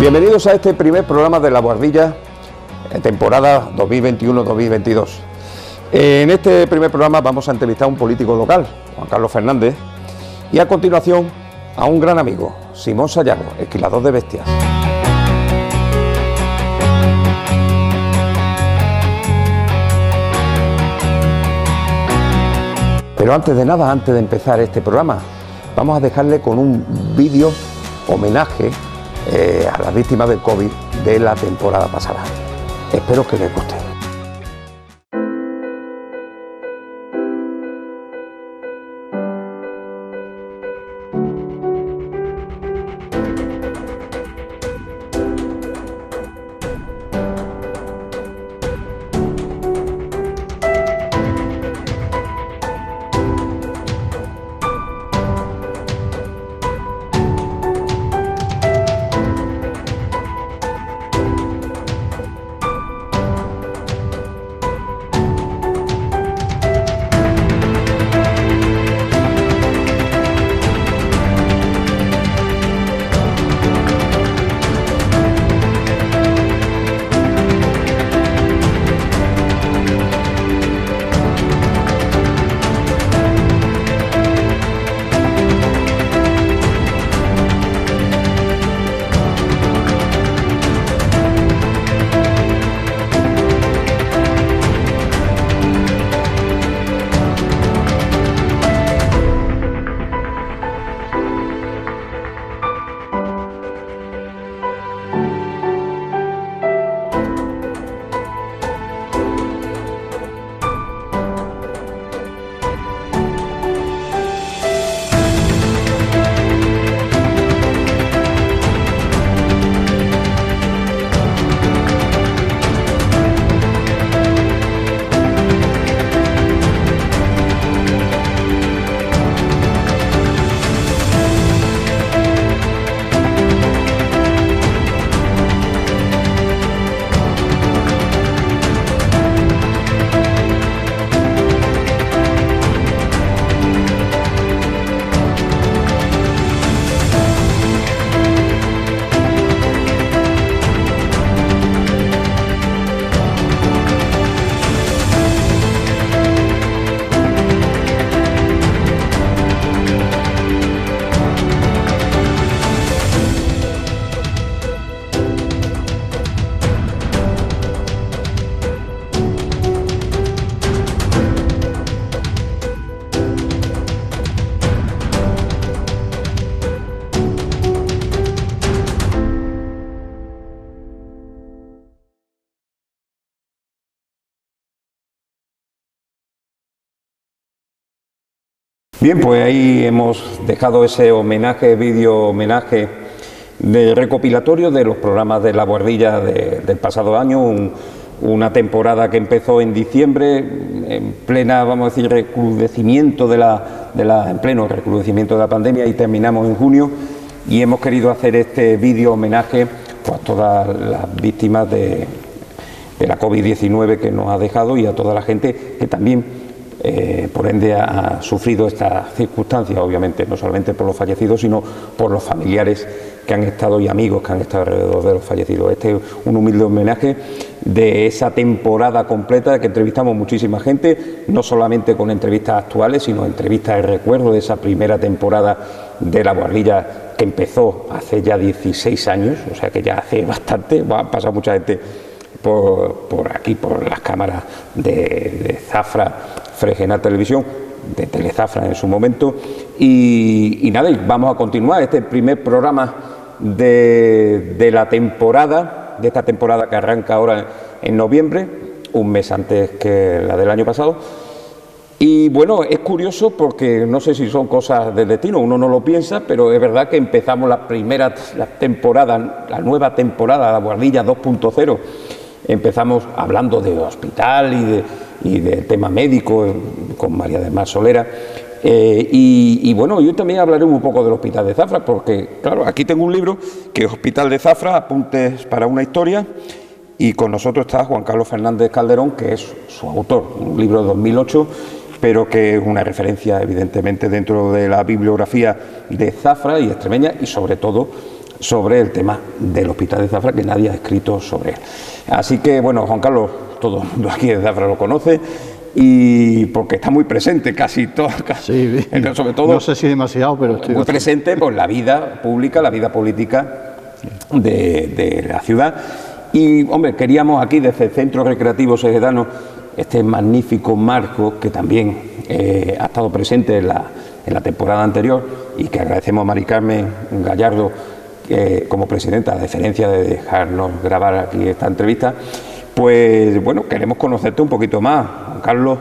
Bienvenidos a este primer programa de La Boardilla, temporada 2021-2022. En este primer programa vamos a entrevistar a un político local, Juan Carlos Fernández, y a continuación a un gran amigo, Simón Sayago, esquilador de bestias. Pero antes de nada, antes de empezar este programa, vamos a dejarle con un vídeo homenaje a las víctimas del COVID de la temporada pasada. Espero que les guste. Bien, pues ahí hemos dejado ese homenaje, vídeo homenaje de recopilatorio de los programas de La Boardilla del pasado año, una temporada que empezó en diciembre, en plena, vamos a decir, recrudecimiento en pleno recrudecimiento de la pandemia, y terminamos en junio, y hemos querido hacer este vídeo homenaje pues, a todas las víctimas de la COVID-19 que nos ha dejado, y a toda la gente que también por ende ha sufrido estas circunstancias, obviamente, no solamente por los fallecidos, sino por los familiares que han estado y amigos que han estado alrededor de los fallecidos. Este es un humilde homenaje de esa temporada completa, que entrevistamos muchísima gente, no solamente con entrevistas actuales, sino entrevistas de recuerdo de esa primera temporada de La Boardilla, que empezó hace ya 16 años, o sea que ya hace bastante, ha pasado mucha gente por aquí, por las cámaras de Zafra, Fregenar Televisión, de Telezafra en su momento, y nada, y vamos a continuar este primer programa de la temporada, de esta temporada que arranca ahora en noviembre, un mes antes que la del año pasado. Y bueno, es curioso porque no sé si son cosas del destino, uno no lo piensa, pero es verdad que empezamos la temporada, la nueva temporada, La Boardilla 2.0, empezamos hablando de hospital y de tema médico con María del Mar Solera, y bueno, yo también hablaré un poco del Hospital de Zafra, porque claro, aquí tengo un libro que es Hospital de Zafra, apuntes para una historia, y con nosotros está Juan Carlos Fernández Calderón, que es su autor, un libro de 2008, pero que es una referencia evidentemente dentro de la bibliografía de Zafra y extremeña, y sobre todo sobre el tema del Hospital de Zafra, que nadie ha escrito sobre él. Así que, bueno, Juan Carlos, todo el mundo aquí de Zafra lo conoce, y porque está muy presente casi todo, sí, sobre todo, no sé si demasiado, pero estoy muy presente por la vida pública, la vida política de la ciudad. Y, hombre, queríamos aquí, desde el Centro Recreativo Segedano, este magnífico marco que también ha estado presente en la temporada anterior, y que agradecemos a Mari Carmen Gallardo como presidenta la deferencia de dejarnos grabar aquí esta entrevista. Pues bueno, queremos conocerte un poquito más, Juan Carlos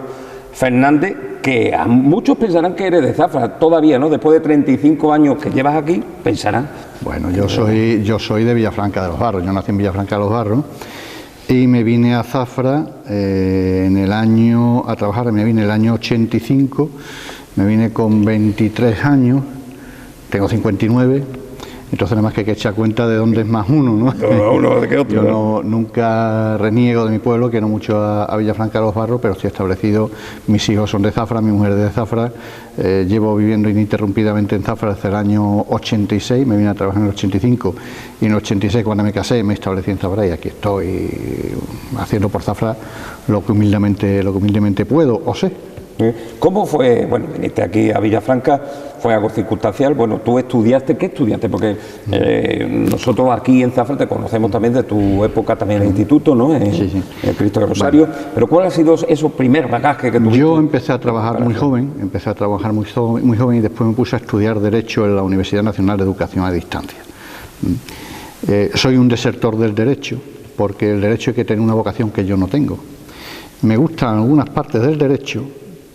Fernández, que a muchos pensarán que eres de Zafra todavía, ¿no? Después de 35 años que llevas aquí, pensarán. Bueno, yo soy de Villafranca de los Barros, yo nací en Villafranca de los Barros y me vine a Zafra a trabajar, me vine el año 85, me vine con 23 años, tengo 59. Entonces, nada más que hay que echar cuenta de dónde es más uno, ¿no? Uno de que otro. Yo nunca reniego de mi pueblo, quiero mucho a Villafranca de los Barros, pero estoy establecido, mis hijos son de Zafra, mi mujer es de Zafra, llevo viviendo ininterrumpidamente en Zafra desde el año 86, me vine a trabajar en el 85, y en el 86, cuando me casé, me establecí en Zafra y aquí estoy haciendo por Zafra lo que humildemente puedo o sé. ¿Cómo fue? Bueno, viniste aquí a Villafranca, fue algo circunstancial. Bueno, tú estudiaste, ¿qué estudiaste? Porque nosotros aquí en Zafra te conocemos también de tu época también en el instituto, ¿no? Sí. En el Cristo de Rosario. Vale. Pero ¿cuál ha sido esos primeros bagajes que tuviste? Yo empecé a trabajar muy joven, y después me puse a estudiar Derecho en la Universidad Nacional de Educación a Distancia. Soy un desertor del Derecho, porque el Derecho hay que tener una vocación que yo no tengo. Me gustan algunas partes del Derecho,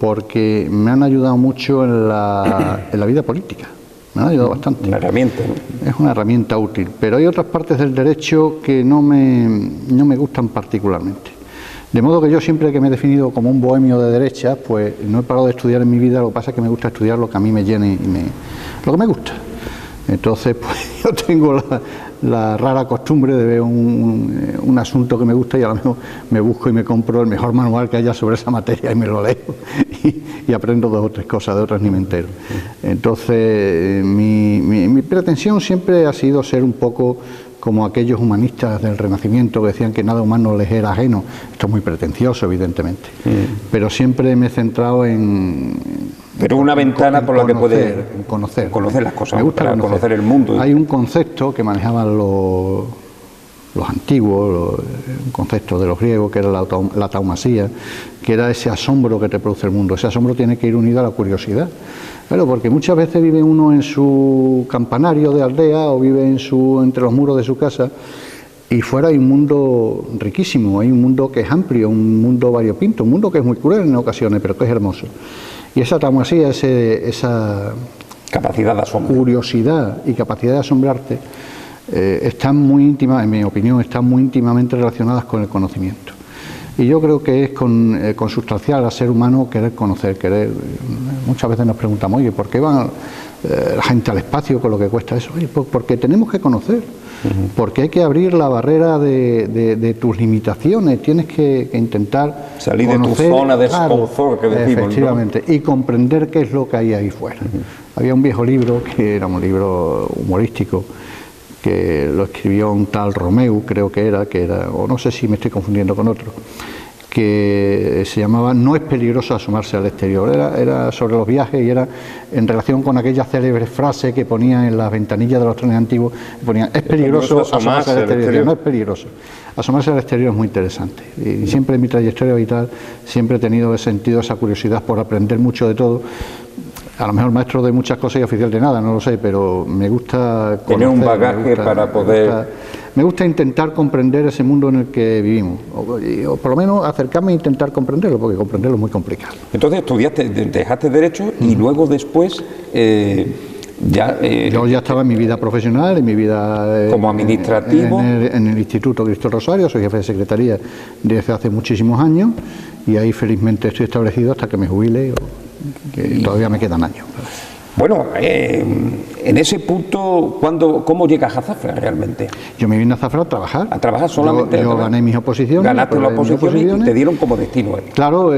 porque me han ayudado mucho en la vida política, me han ayudado bastante. Una herramienta, ¿no? Es una herramienta útil, pero hay otras partes del derecho que no me gustan particularmente. De modo que yo siempre que me he definido como un bohemio de derecha, pues no he parado de estudiar en mi vida, lo que pasa es que me gusta estudiar lo que a mí me llene y lo que me gusta. Entonces, pues yo tengo la rara costumbre de ver un asunto que me gusta y a lo mejor me busco y me compro el mejor manual que haya sobre esa materia y me lo leo y aprendo 2 o 3 cosas, de otras ni me entero. Entonces, mi pretensión siempre ha sido ser un poco como aquellos humanistas del Renacimiento que decían que nada humano les era ajeno. Esto es muy pretencioso, evidentemente, pero siempre me he centrado Pero una ventana por la que puede conocer las cosas, me gusta conocer el mundo. Hay un concepto que manejaban los antiguos, un concepto de los griegos, que era la taumasía, que era ese asombro que te produce el mundo. Ese asombro tiene que ir unido a la curiosidad. Claro, porque muchas veces vive uno en su campanario de aldea o vive entre los muros de su casa, y fuera hay un mundo riquísimo, hay un mundo que es amplio, un mundo variopinto, un mundo que es muy cruel en ocasiones, pero que es hermoso. Y esa taumasía, esa capacidad de asombro, curiosidad y capacidad de asombrarte, están muy íntimas, en mi opinión, están muy íntimamente relacionadas con el conocimiento. Y yo creo que es consustancial al ser humano querer conocer, muchas veces nos preguntamos, oye, ¿por qué va la gente al espacio con lo que cuesta eso? Oye, porque tenemos que conocer, porque hay que abrir la barrera de tus limitaciones, tienes que intentar salir conocer, de tu zona de confort, que decimos, efectivamente, ¿no? Y comprender qué es lo que hay ahí fuera. Había un viejo libro, que era un libro humorístico, que lo escribió un tal Romeu, creo que era, o no sé si me estoy confundiendo con otro, que se llamaba No es peligroso asomarse al exterior. Era sobre los viajes y era en relación con aquella célebre frase que ponían en las ventanillas de los trenes antiguos, ponían, es peligroso asomarse al exterior. No es peligroso. Asomarse al exterior es muy interesante. Y siempre en mi trayectoria vital siempre he tenido sentido esa curiosidad por aprender mucho de todo. A lo mejor maestro de muchas cosas y oficial de nada, no lo sé, pero me gusta tener un bagaje para poder... Me gusta intentar comprender ese mundo en el que vivimos, o por lo menos acercarme e intentar comprenderlo, porque comprenderlo es muy complicado. Entonces estudiaste, dejaste Derecho y luego después... yo ya estaba en mi vida profesional, en mi vida... como administrativo. En el Instituto Cristo Rosario, soy jefe de secretaría desde hace muchísimos años y ahí felizmente estoy establecido hasta que me jubile, que todavía me quedan años. Bueno, en ese punto, ¿cómo llegas a Zafra realmente? Yo me vine a Zafra a trabajar. ¿A trabajar solamente? Yo gané mis oposiciones. Ganaste las oposiciones y te dieron como destino. Claro,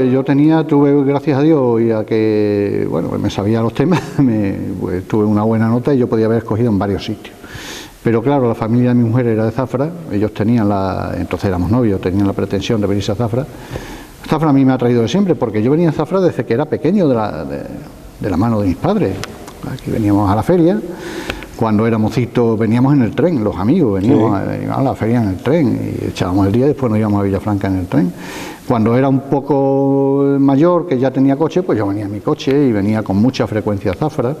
tuve, gracias a Dios, y a que, bueno, me sabía los temas, pues, tuve una buena nota y yo podía haber escogido en varios sitios. Pero claro, la familia de mi mujer era de Zafra, ellos tenían entonces éramos novios, tenían la pretensión de venirse a Zafra. Zafra a mí me ha traído de siempre, porque yo venía a Zafra desde que era pequeño, de la mano de mis padres. Aquí veníamos a la feria, cuando era mocito veníamos en el tren, los amigos, veníamos a la feria en el tren, y echábamos el día y después nos íbamos a Villafranca en el tren. Cuando era un poco mayor, que ya tenía coche, pues yo venía en mi coche y venía con mucha frecuencia a Zafra.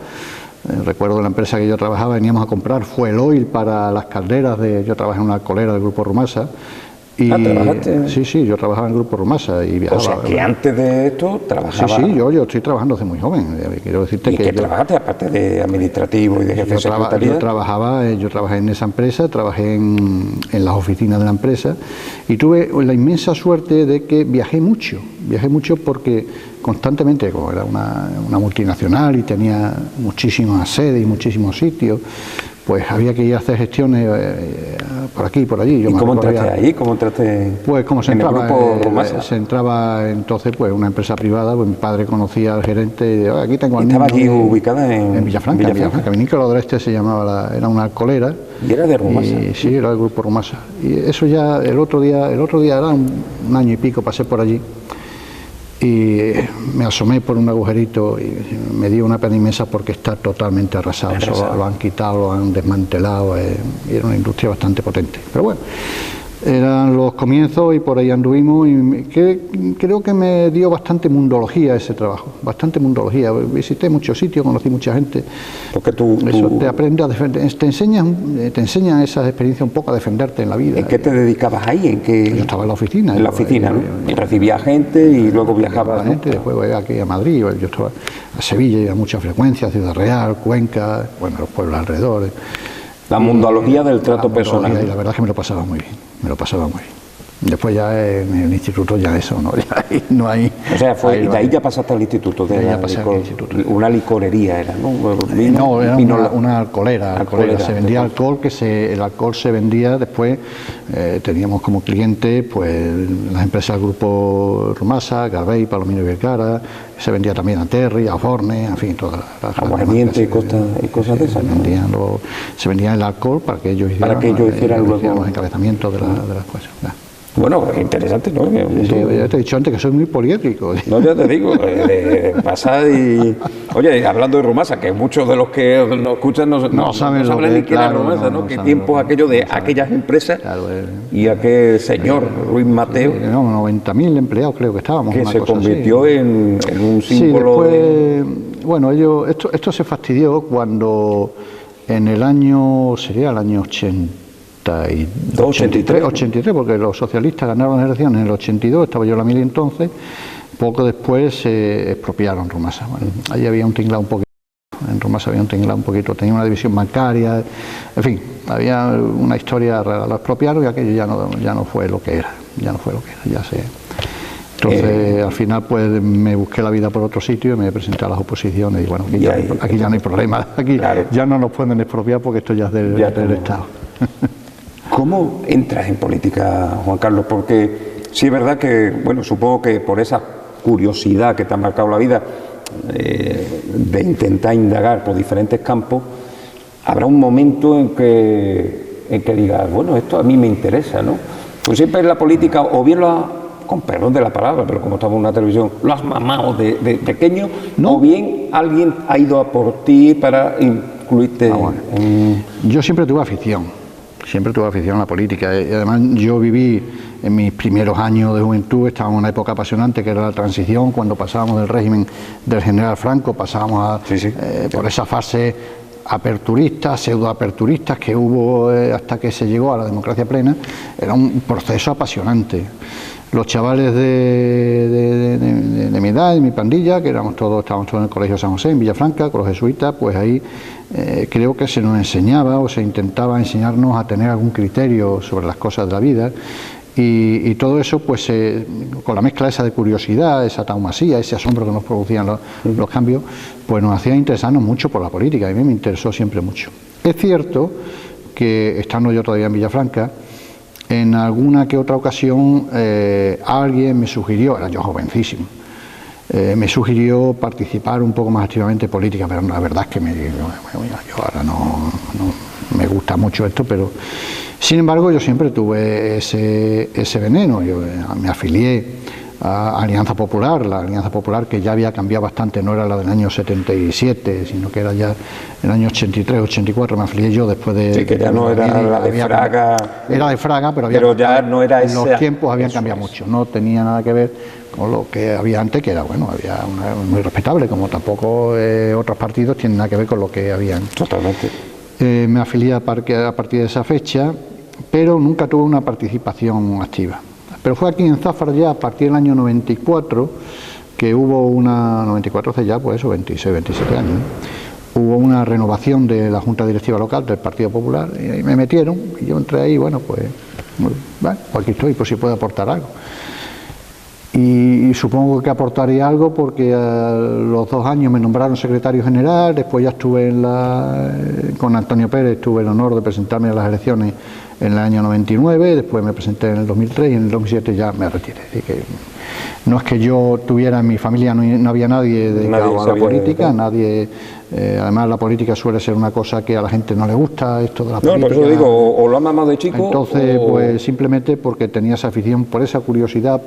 Recuerdo la empresa que yo trabajaba, veníamos a comprar fuel oil para las calderas yo trabajé en una alcoholera del Grupo Rumasa. Y, ¿trabajaste? Sí, yo trabajaba en el Grupo Rumasa y viajaba. O sea, que antes de esto trabajaba... Sí, yo estoy trabajando desde muy joven. Quiero decirte ¿Y qué trabajaste, aparte de administrativo y de jefe de secretaría? Yo trabajé en esa empresa, trabajé en las oficinas de la empresa y tuve la inmensa suerte de que viajé mucho porque constantemente, como era una multinacional y tenía muchísimas sedes y muchos sitios, pues había que ir a hacer gestiones por aquí y por allí. ¿Y cómo entraste ahí? ¿Cómo entraste pues como se entraba, en el Grupo Rumasa? Se entraba entonces pues una empresa privada, pues mi padre conocía al gerente y aquí tengo al niño. ¿Estaba allí ubicada en Villafranca? En Villafranca. Vinícola del Este se llamaba, era una alcoholera. ¿Y era de Rumasa? Sí, era del Grupo Rumasa. Y eso ya el otro día era un año y pico, pasé por allí. Y me asomé por un agujerito y me dio una pena inmensa porque está totalmente arrasado. Eso lo han quitado, lo han desmantelado, y era una industria bastante potente. Pero bueno, eran los comienzos y por ahí anduvimos y creo que me dio bastante mundología ese trabajo, bastante mundología. Visité muchos sitios, conocí mucha gente. Porque eso te aprende a defender, te enseñan esas experiencias un poco a defenderte en la vida. ¿En qué te dedicabas ahí? Yo estaba en la oficina. En la oficina, ¿no? Y recibía gente y luego viajaba. Gente, después voy aquí a Madrid, yo estaba a Sevilla, iba a mucha frecuencia, Ciudad Real, Cuenca, bueno, los pueblos alrededor. La mundología del trato personal. Y la verdad es que me lo pasaba muy bien, Después ya en el instituto ya eso, ya no hay... O sea, y de ahí ya pasaste al instituto. Una licorería era, ¿no? No, era una alcoholera. Se vendía alcohol, el alcohol se vendía después, teníamos como cliente pues las empresas del Grupo Rumasa, Garbey, Palomino y Vergara, se vendía también a Terry, a Forne, en fin, todas las aguardiente y cosas de esas. Se vendía el alcohol para que ellos hicieran los encabezamientos de las cosas. Bueno, interesante, ¿no? Sí, ya te he dicho antes que soy muy poliédrico. No, ya te digo, pasar y... Oye, hablando de Rumasa, que muchos de los que nos escuchan no saben ni qué era Rumasa, ¿no? Qué tiempo aquello de aquellas empresas y aquel señor Ruiz Mateo. 90.000 empleados creo que estábamos. Que se convirtió en un símbolo. Sí, después, bueno, esto se fastidió cuando en el año 83, porque los socialistas ganaron las elecciones en el 82, estaba yo en la mili entonces, poco después se expropiaron Rumasa. Bueno, ahí había un tinglado un poquito, en Rumasa había un tinglado un poquito, tenía una división bancaria, en fin, había una historia, lo expropiaron y aquello ya no fue lo que era, Entonces, al final, pues me busqué la vida por otro sitio y me presenté a las oposiciones y bueno, aquí ya no hay problema, aquí ya no nos pueden expropiar porque esto ya es del Estado. ¿Cómo entras en política, Juan Carlos? Porque sí es verdad que, bueno, supongo que por esa curiosidad que te ha marcado la vida, de intentar indagar por diferentes campos, habrá un momento en que digas, bueno, esto a mí me interesa, ¿no? Pues siempre en la política, o bien con perdón de la palabra, pero como estamos en una televisión, lo has mamado de pequeño, ¿no? O bien alguien ha ido a por ti para incluirte en... Yo siempre tuve afición a la política y además yo viví en mis primeros años de juventud, estábamos en una época apasionante que era la transición, cuando pasábamos del régimen del general Franco, pasábamos por esa fase aperturistas, pseudoaperturistas que hubo hasta que se llegó a la democracia plena. Era un proceso apasionante. Los chavales de mi edad, de mi pandilla, que estábamos todos en el Colegio San José, en Villafranca, con los jesuitas, pues ahí creo que se nos enseñaba o se intentaba enseñarnos a tener algún criterio sobre las cosas de la vida. Y todo eso, pues con la mezcla esa de curiosidad, esa taumasía, ese asombro que nos producían los cambios, pues nos hacía interesarnos mucho por la política. A mí me interesó siempre mucho. Es cierto que, estando yo todavía en Villafranca, en alguna que otra ocasión alguien me sugirió, era yo jovencísimo, me sugirió participar un poco más activamente en política, pero la verdad es que yo ahora no me gusta mucho esto, pero sin embargo yo siempre tuve ese veneno. Yo me afilié a Alianza Popular, la Alianza Popular que ya había cambiado bastante, no era la del año 77, sino que era ya en el año 83, 84, me afilié yo después de... Sí, que ya no era la de Fraga... Era de Fraga, pero ya no era ese... Los tiempos habían cambiado mucho, no tenía nada que ver con lo que había antes, que era, bueno, había muy respetable, como tampoco otros partidos tienen nada que ver con lo que habían. Totalmente. Me afilié a partir de esa fecha, pero nunca tuve una participación activa. Pero fue aquí en Zafra ya a partir del año 94 que hubo 94 hace ya pues eso, 26, 27 años, hubo una renovación de la Junta Directiva Local del Partido Popular y ahí me metieron y yo entré ahí, bueno, pues aquí estoy, pues si puedo aportar algo. Y supongo que aportaría algo porque a los 2 años me nombraron secretario general, después ya estuve con Antonio Pérez, tuve el honor de presentarme a las elecciones en el año 99, después me presenté en el 2003 y en el 2007 ya me retiré. Así que no es que yo tuviera en mi familia, no había nadie dedicado a la política, nadie... además la política suele ser una cosa que a la gente no le gusta, esto de la política. No, por eso digo, o lo ha mamado de chico. Entonces, pues simplemente porque tenía esa afición, por esa curiosidad,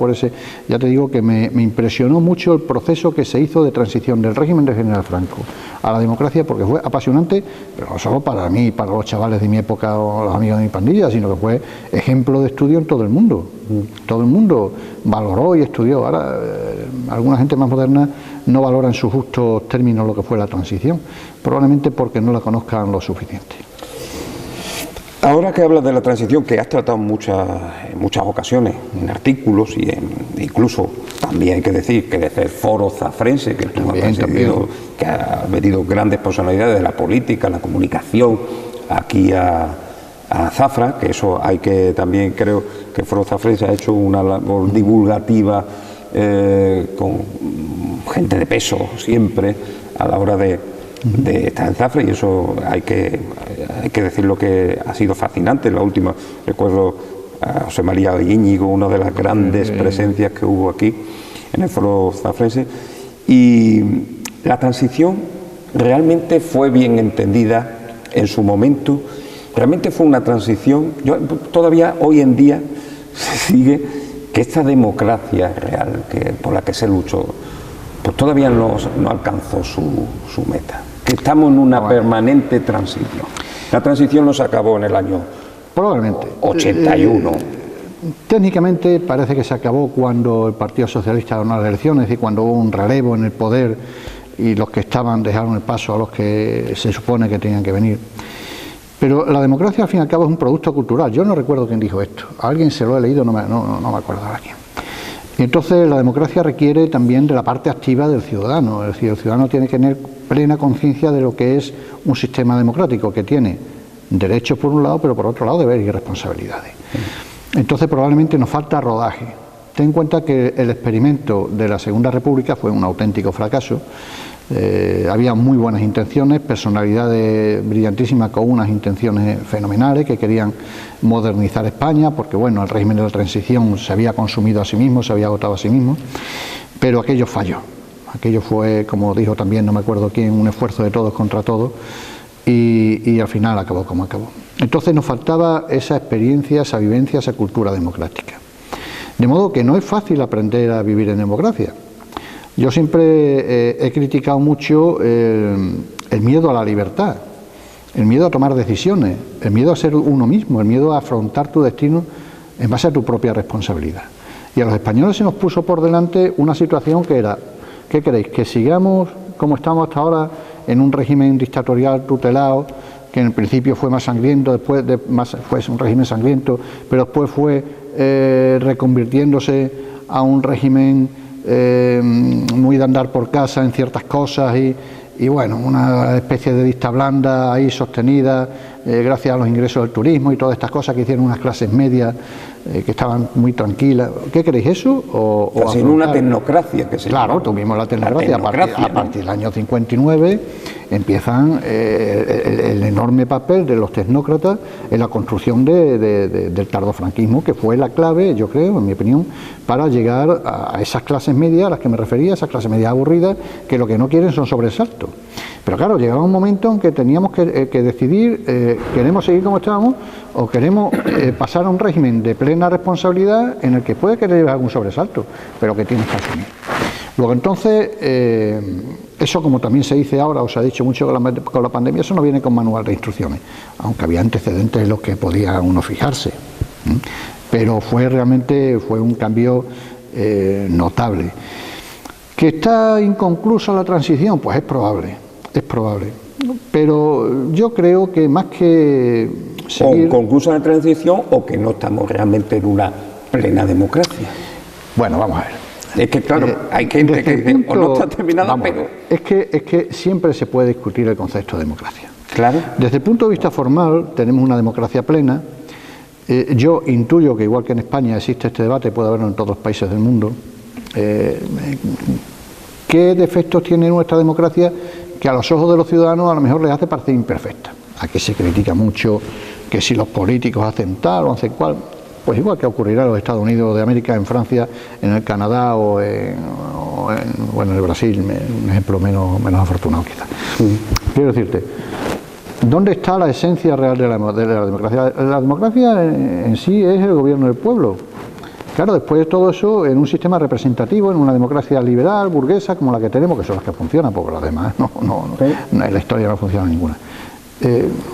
ya te digo que me impresionó mucho el proceso que se hizo de transición del régimen de General Franco a la democracia, porque fue apasionante, pero no solo para mí, para los chavales de mi época o los amigos de mi pandilla, sino que fue ejemplo de estudio en todo el mundo. Todo el mundo valoró y estudió. Ahora, alguna gente más moderna no valora en sus justos términos lo que fue la transición, probablemente porque no la conozcan lo suficiente. Ahora que hablas de la transición, que has tratado en muchas ocasiones, en artículos y incluso también hay que decir que desde el Foro Zafrense, que tú has presidido, que ha venido grandes personalidades de la política, la comunicación, aquí a Zafra, que eso hay que también, creo que el Foro Zafrense ha hecho una labor divulgativa con gente de peso siempre a la hora de estar en Zafra, y eso hay que decirlo que ha sido fascinante. La última, recuerdo a José María Íñigo, una de las grandes presencias que hubo aquí en el Foro Zafrense, y la transición realmente fue bien entendida en su momento. Realmente fue una transición, todavía hoy en día se sigue que esta democracia real por la que se luchó, pues todavía no alcanzó su meta, que estamos en una permanente transición. La transición no se acabó en el año probablemente 81. Técnicamente parece que se acabó cuando el Partido Socialista ganó las elecciones y cuando hubo un relevo en el poder y los que estaban dejaron el paso a los que se supone que tenían que venir. Pero la democracia, al fin y al cabo, es un producto cultural. Yo no recuerdo quién dijo esto. A alguien se lo he leído, no me acuerdo ahora quién. Y entonces la democracia requiere también de la parte activa del ciudadano. Es decir, el ciudadano tiene que tener plena conciencia de lo que es un sistema democrático, que tiene derechos por un lado, pero por otro lado deberes y responsabilidades. Entonces probablemente nos falta rodaje. Ten en cuenta que el experimento de la Segunda República fue un auténtico fracaso. Había muy buenas intenciones, personalidades brillantísimas con unas intenciones fenomenales que querían modernizar España, porque bueno, el régimen de la transición se había consumido a sí mismo, se había agotado a sí mismo, pero aquello falló. Aquello fue, como dijo también, no me acuerdo quién, un esfuerzo de todos contra todos, y al final acabó como acabó. Entonces nos faltaba esa experiencia, esa vivencia, esa cultura democrática. De modo que no es fácil aprender a vivir en democracia. Yo siempre he criticado mucho el miedo a la libertad, el miedo a tomar decisiones, el miedo a ser uno mismo, el miedo a afrontar tu destino en base a tu propia responsabilidad. Y a los españoles se nos puso por delante una situación que era, ¿qué queréis? ¿Que sigamos como estamos hasta ahora en un régimen dictatorial tutelado, que en el principio fue más sangriento, fue un régimen sangriento, pero después fue reconvirtiéndose a un régimen muy de andar por casa en ciertas cosas y bueno, una especie de dicta blanda ahí sostenida gracias a los ingresos del turismo y todas estas cosas que hicieron unas clases medias que estaban muy tranquilas? ¿Qué queréis, eso? O sin una tecnocracia que se Claro, llama. Tuvimos la tecnocracia, a partir del año 59 empiezan el enorme papel de los tecnócratas en la construcción del tardofranquismo, que fue la clave, yo creo, en mi opinión, para llegar a esas clases medias a las que me refería, esas clases medias aburridas, que lo que no quieren son sobresaltos. Pero claro, llegaba un momento en que teníamos que decidir, ¿queremos seguir como estábamos o queremos pasar a un régimen de plena responsabilidad en el que puede que le lleves algún sobresalto, pero que tienes que asumir? Luego entonces, eso como también se dice ahora, o se ha dicho mucho con la pandemia, eso no viene con manual de instrucciones, aunque había antecedentes en los que podía uno fijarse. Pero realmente fue un cambio notable. ¿Que está inconclusa la transición? Pues es probable. Pero yo creo que más que seguir... O conclusa la transición o que no estamos realmente en una plena democracia. Bueno, vamos a ver. Es que claro, hay gente que o no está terminada, pero... Es que siempre se puede discutir el concepto de democracia. Claro. Desde el punto de vista formal tenemos una democracia plena. Yo intuyo que igual que en España existe este debate, puede haberlo en todos los países del mundo. ¿Qué defectos tiene nuestra democracia que a los ojos de los ciudadanos a lo mejor les hace parecer imperfecta? Aquí se critica mucho que si los políticos hacen tal o hacen cual, pues igual que ocurrirá en los Estados Unidos de América, en Francia, en el Canadá o en el Brasil, un ejemplo menos afortunado quizás. Quiero decirte, ¿dónde está la esencia real de la democracia? La democracia en sí es el gobierno del pueblo. Claro, después de todo eso, en un sistema representativo, en una democracia liberal, burguesa, como la que tenemos, que son las que funcionan, porque las demás en la historia no funciona ninguna.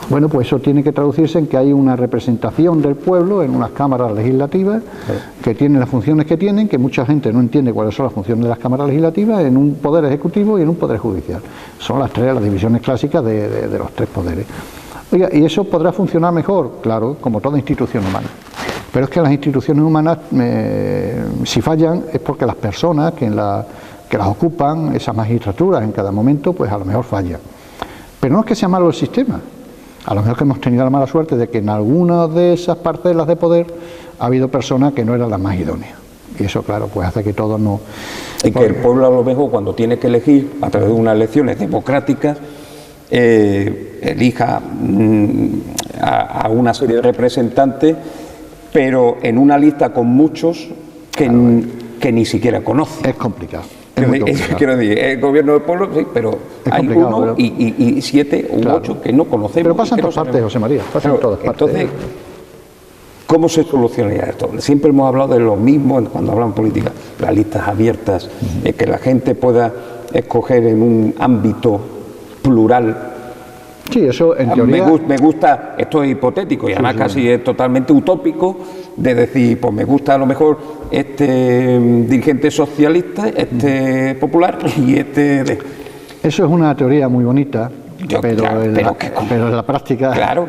Bueno, pues eso tiene que traducirse en que hay una representación del pueblo en unas cámaras legislativas que tienen las funciones que tienen, que mucha gente no entiende cuáles son las funciones de las cámaras legislativas, en un poder ejecutivo y en un poder judicial. Son las divisiones clásicas de los tres poderes. Oiga, ¿y eso podrá funcionar mejor? Claro, como toda institución humana. Pero es que las instituciones humanas, si fallan, es porque las personas que las ocupan, esas magistraturas en cada momento, pues a lo mejor fallan. Pero no es que sea malo el sistema. A lo mejor que hemos tenido la mala suerte de que en algunas de esas parcelas de poder ha habido personas que no eran las más idóneas. Y eso, claro, pues hace que todos no... Y que el pueblo a lo mejor cuando tiene que elegir, a través de unas elecciones democráticas, elija a una serie de representantes, pero en una lista con muchos que ni siquiera conoce. Es complicado. Es muy complicado. Quiero decir, el gobierno del pueblo, sí, pero hay uno y 7 u 8 que no conocemos. Pero pasa en todas partes, José María, pasa en todas partes. Entonces, ¿cómo se solucionaría esto? Siempre hemos hablado de lo mismo cuando hablamos política, las listas abiertas, que la gente pueda escoger en un ámbito plural. Sí, eso en teoría... Me gusta, esto es hipotético y además casi es totalmente utópico, de decir, pues me gusta a lo mejor este dirigente socialista, este popular y este... Eso es una teoría muy bonita, pero en la práctica... Claro,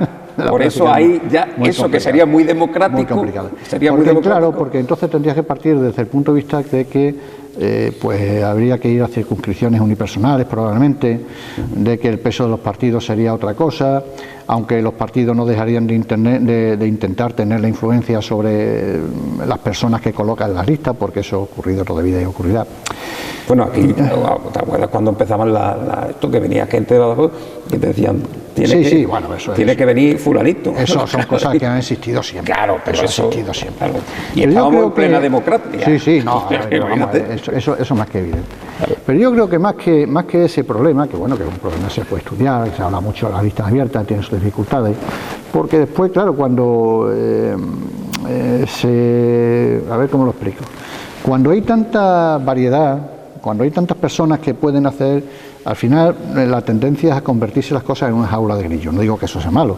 por eso ahí ya eso que sería muy democrático... Muy complicado. Claro, porque entonces tendrías que partir desde el punto de vista de que pues habría que ir a circunscripciones unipersonales probablemente, de que el peso de los partidos sería otra cosa, aunque los partidos no dejarían de intentar tener la influencia sobre las personas que colocan en las listas, porque eso ha ocurrido toda vida y ocurrirá. Bueno, aquí, ¿te acuerdas cuando empezaban esto que venía gente que te decían, tiene que venir fulanito? Eso son cosas que han existido siempre. Claro, pero eso ha existido siempre. Claro. Y estamos en plena democracia. Eso más que evidente. Claro. Pero yo creo que más que ese problema, que bueno, que es un problema se puede estudiar, se habla mucho de las listas abiertas, tiene sus dificultades, porque después, claro, cuando a ver cómo lo explico. Cuando hay tanta variedad, cuando hay tantas personas que pueden hacer, al final la tendencia es a convertirse las cosas en una jaula de grillos. No digo que eso sea malo,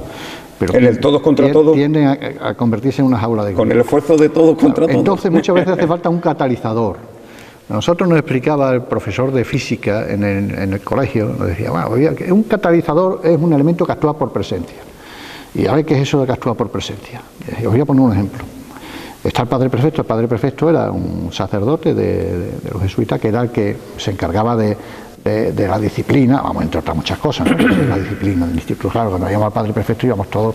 pero en el todos contra todos tienden a convertirse en una jaula de grillos. Con el esfuerzo de todos contra todos. Entonces muchas veces hace falta un catalizador. Nosotros nos explicaba el profesor de física en el colegio, nos decía, bueno, un catalizador es un elemento que actúa por presencia. Y a ver qué es eso de que actúa por presencia. Os voy a poner un ejemplo. Está el padre prefecto era un sacerdote de los jesuitas, que era el que se encargaba de la disciplina, vamos, entre otras muchas cosas, ¿no? La disciplina del instituto, claro, cuando íbamos al padre prefecto íbamos todos.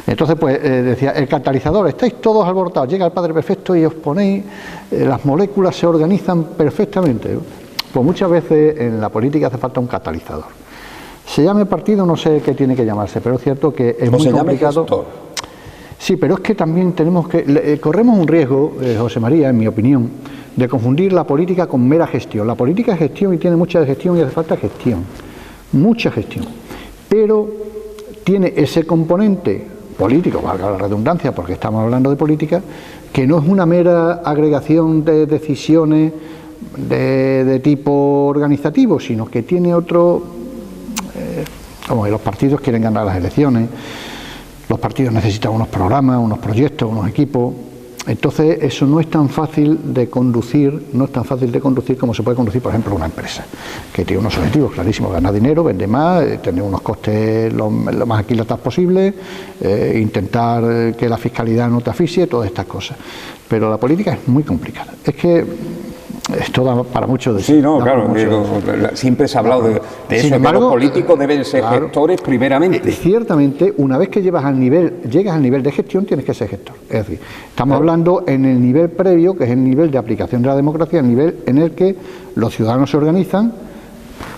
Entonces, pues decía, el catalizador, estáis todos alborotados, llega el padre prefecto y os ponéis, las moléculas se organizan perfectamente. Pues muchas veces en la política hace falta un catalizador. Se llame partido, no sé qué tiene que llamarse, pero es cierto que es muy complicado. Sí, pero es que también corremos un riesgo, José María, en mi opinión, de confundir la política con mera gestión. La política es gestión y tiene mucha de gestión y hace falta gestión. mucha gestión, pero tiene ese componente político, valga la redundancia, porque estamos hablando de política, que no es una mera agregación de decisiones de tipo organizativo, sino que tiene otro, como que los partidos quieren ganar las elecciones, los partidos necesitan unos programas, unos proyectos, unos equipos. Entonces eso no es tan fácil de conducir, como se puede conducir, por ejemplo, una empresa, que tiene unos objetivos clarísimos: ganar dinero, vender más, tener unos costes lo más equilibrados posible, intentar que la fiscalidad no te asfixie, todas estas cosas. Pero la política es muy complicada. Es que esto da para mucho de sí. No, claro, siempre se ha hablado de eso, sin embargo, que los políticos deben ser gestores primeramente. Ciertamente, una vez que llegas al nivel de gestión, tienes que ser gestor. Es decir, estamos hablando en el nivel previo, que es el nivel de aplicación de la democracia, el nivel en el que los ciudadanos se organizan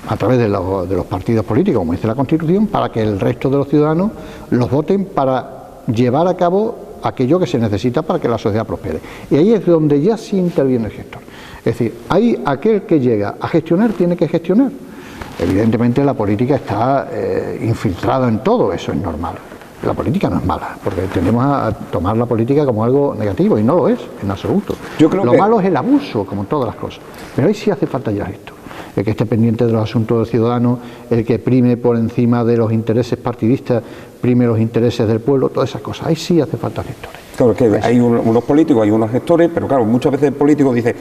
a través de los partidos políticos, como dice la Constitución, para que el resto de los ciudadanos los voten para llevar a cabo aquello que se necesita para que la sociedad prospere. Y ahí es donde ya sí interviene el gestor. Es decir, ahí aquel que llega a gestionar tiene que gestionar. Evidentemente la política está infiltrada en todo, eso es normal. La política no es mala, porque tendemos a tomar la política como algo negativo, y no lo es, en absoluto. Lo malo es el abuso, como todas las cosas. Pero ahí sí hace falta ya esto. El que esté pendiente de los asuntos del ciudadano, el que prime por encima de los intereses partidistas, prime los intereses del pueblo, todas esas cosas. Ahí sí hace falta gestores. Claro, que hay unos políticos, hay unos gestores, pero claro, muchas veces el político dice: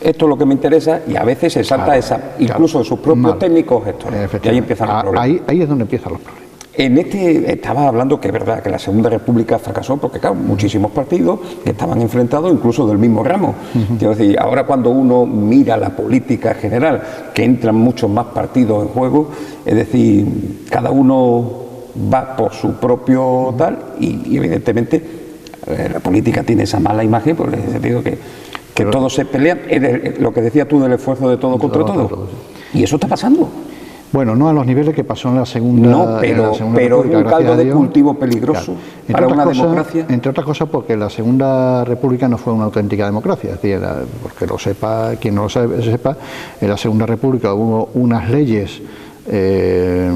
esto es lo que me interesa, y a veces se salta incluso de sus propios técnicos gestores. Y ahí empiezan los problemas. Ahí es donde empiezan los problemas. Estabas hablando que es verdad que la Segunda República fracasó porque, claro, muchísimos partidos que estaban enfrentados, incluso del mismo ramo. Quiero decir, ahora cuando uno mira la política general, que entran muchos más partidos en juego, es decir, cada uno va por su propio tal, y evidentemente la política tiene esa mala imagen, por el sentido que todos se pelean, lo que decías tú del esfuerzo de todo contra todo. Y eso está pasando. Bueno, no a los niveles que pasó en la Segunda. No, pero es un caldo de cultivo peligroso para una democracia. Entre otras cosas porque la Segunda República no fue una auténtica democracia. Es decir, porque lo sepa, quien no lo sepa, en la Segunda República hubo unas leyes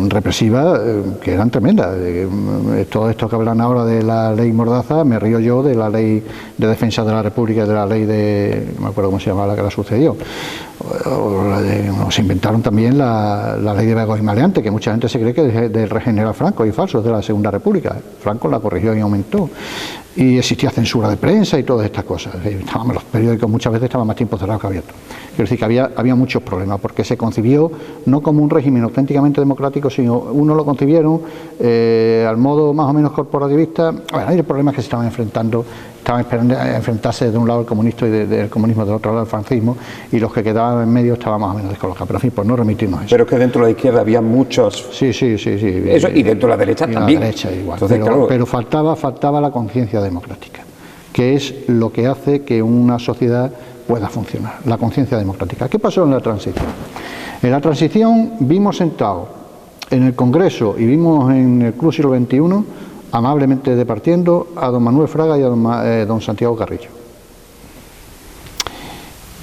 represivas que eran tremendas. Todo esto que hablan ahora de la ley Mordaza, me río yo de la ley de defensa de la República, de la ley de, no me acuerdo cómo se llamaba la que la sucedió. Se inventaron también la ley de vagos y maleantes, que mucha gente se cree que es del general Franco, y falso, es de la Segunda República. Franco la corrigió y aumentó. Y existía censura de prensa y todas estas cosas. Los periódicos muchas veces estaban más tiempo cerrados que abiertos. Quiero decir que había muchos problemas, porque se concibió no como un régimen auténticamente democrático, sino uno lo concibieron al modo más o menos corporativista. Bueno, hay problemas que se estaban enfrentando. Estaban esperando a enfrentarse de un lado el comunista y del comunismo del otro lado el franquismo, y los que quedaban en medio estaban más o menos descolocados. Pero en fin, por no remitirnos a eso. Pero es que dentro de la izquierda había muchos. Sí. Eso, y dentro de la derecha también. La derecha igual. Entonces, pero faltaba la conciencia democrática, que es lo que hace que una sociedad pueda funcionar. La conciencia democrática. ¿Qué pasó en la transición? En la transición vimos sentados en el Congreso y vimos en el Club Siglo XXI, amablemente departiendo, a don Manuel Fraga y a don Santiago Carrillo.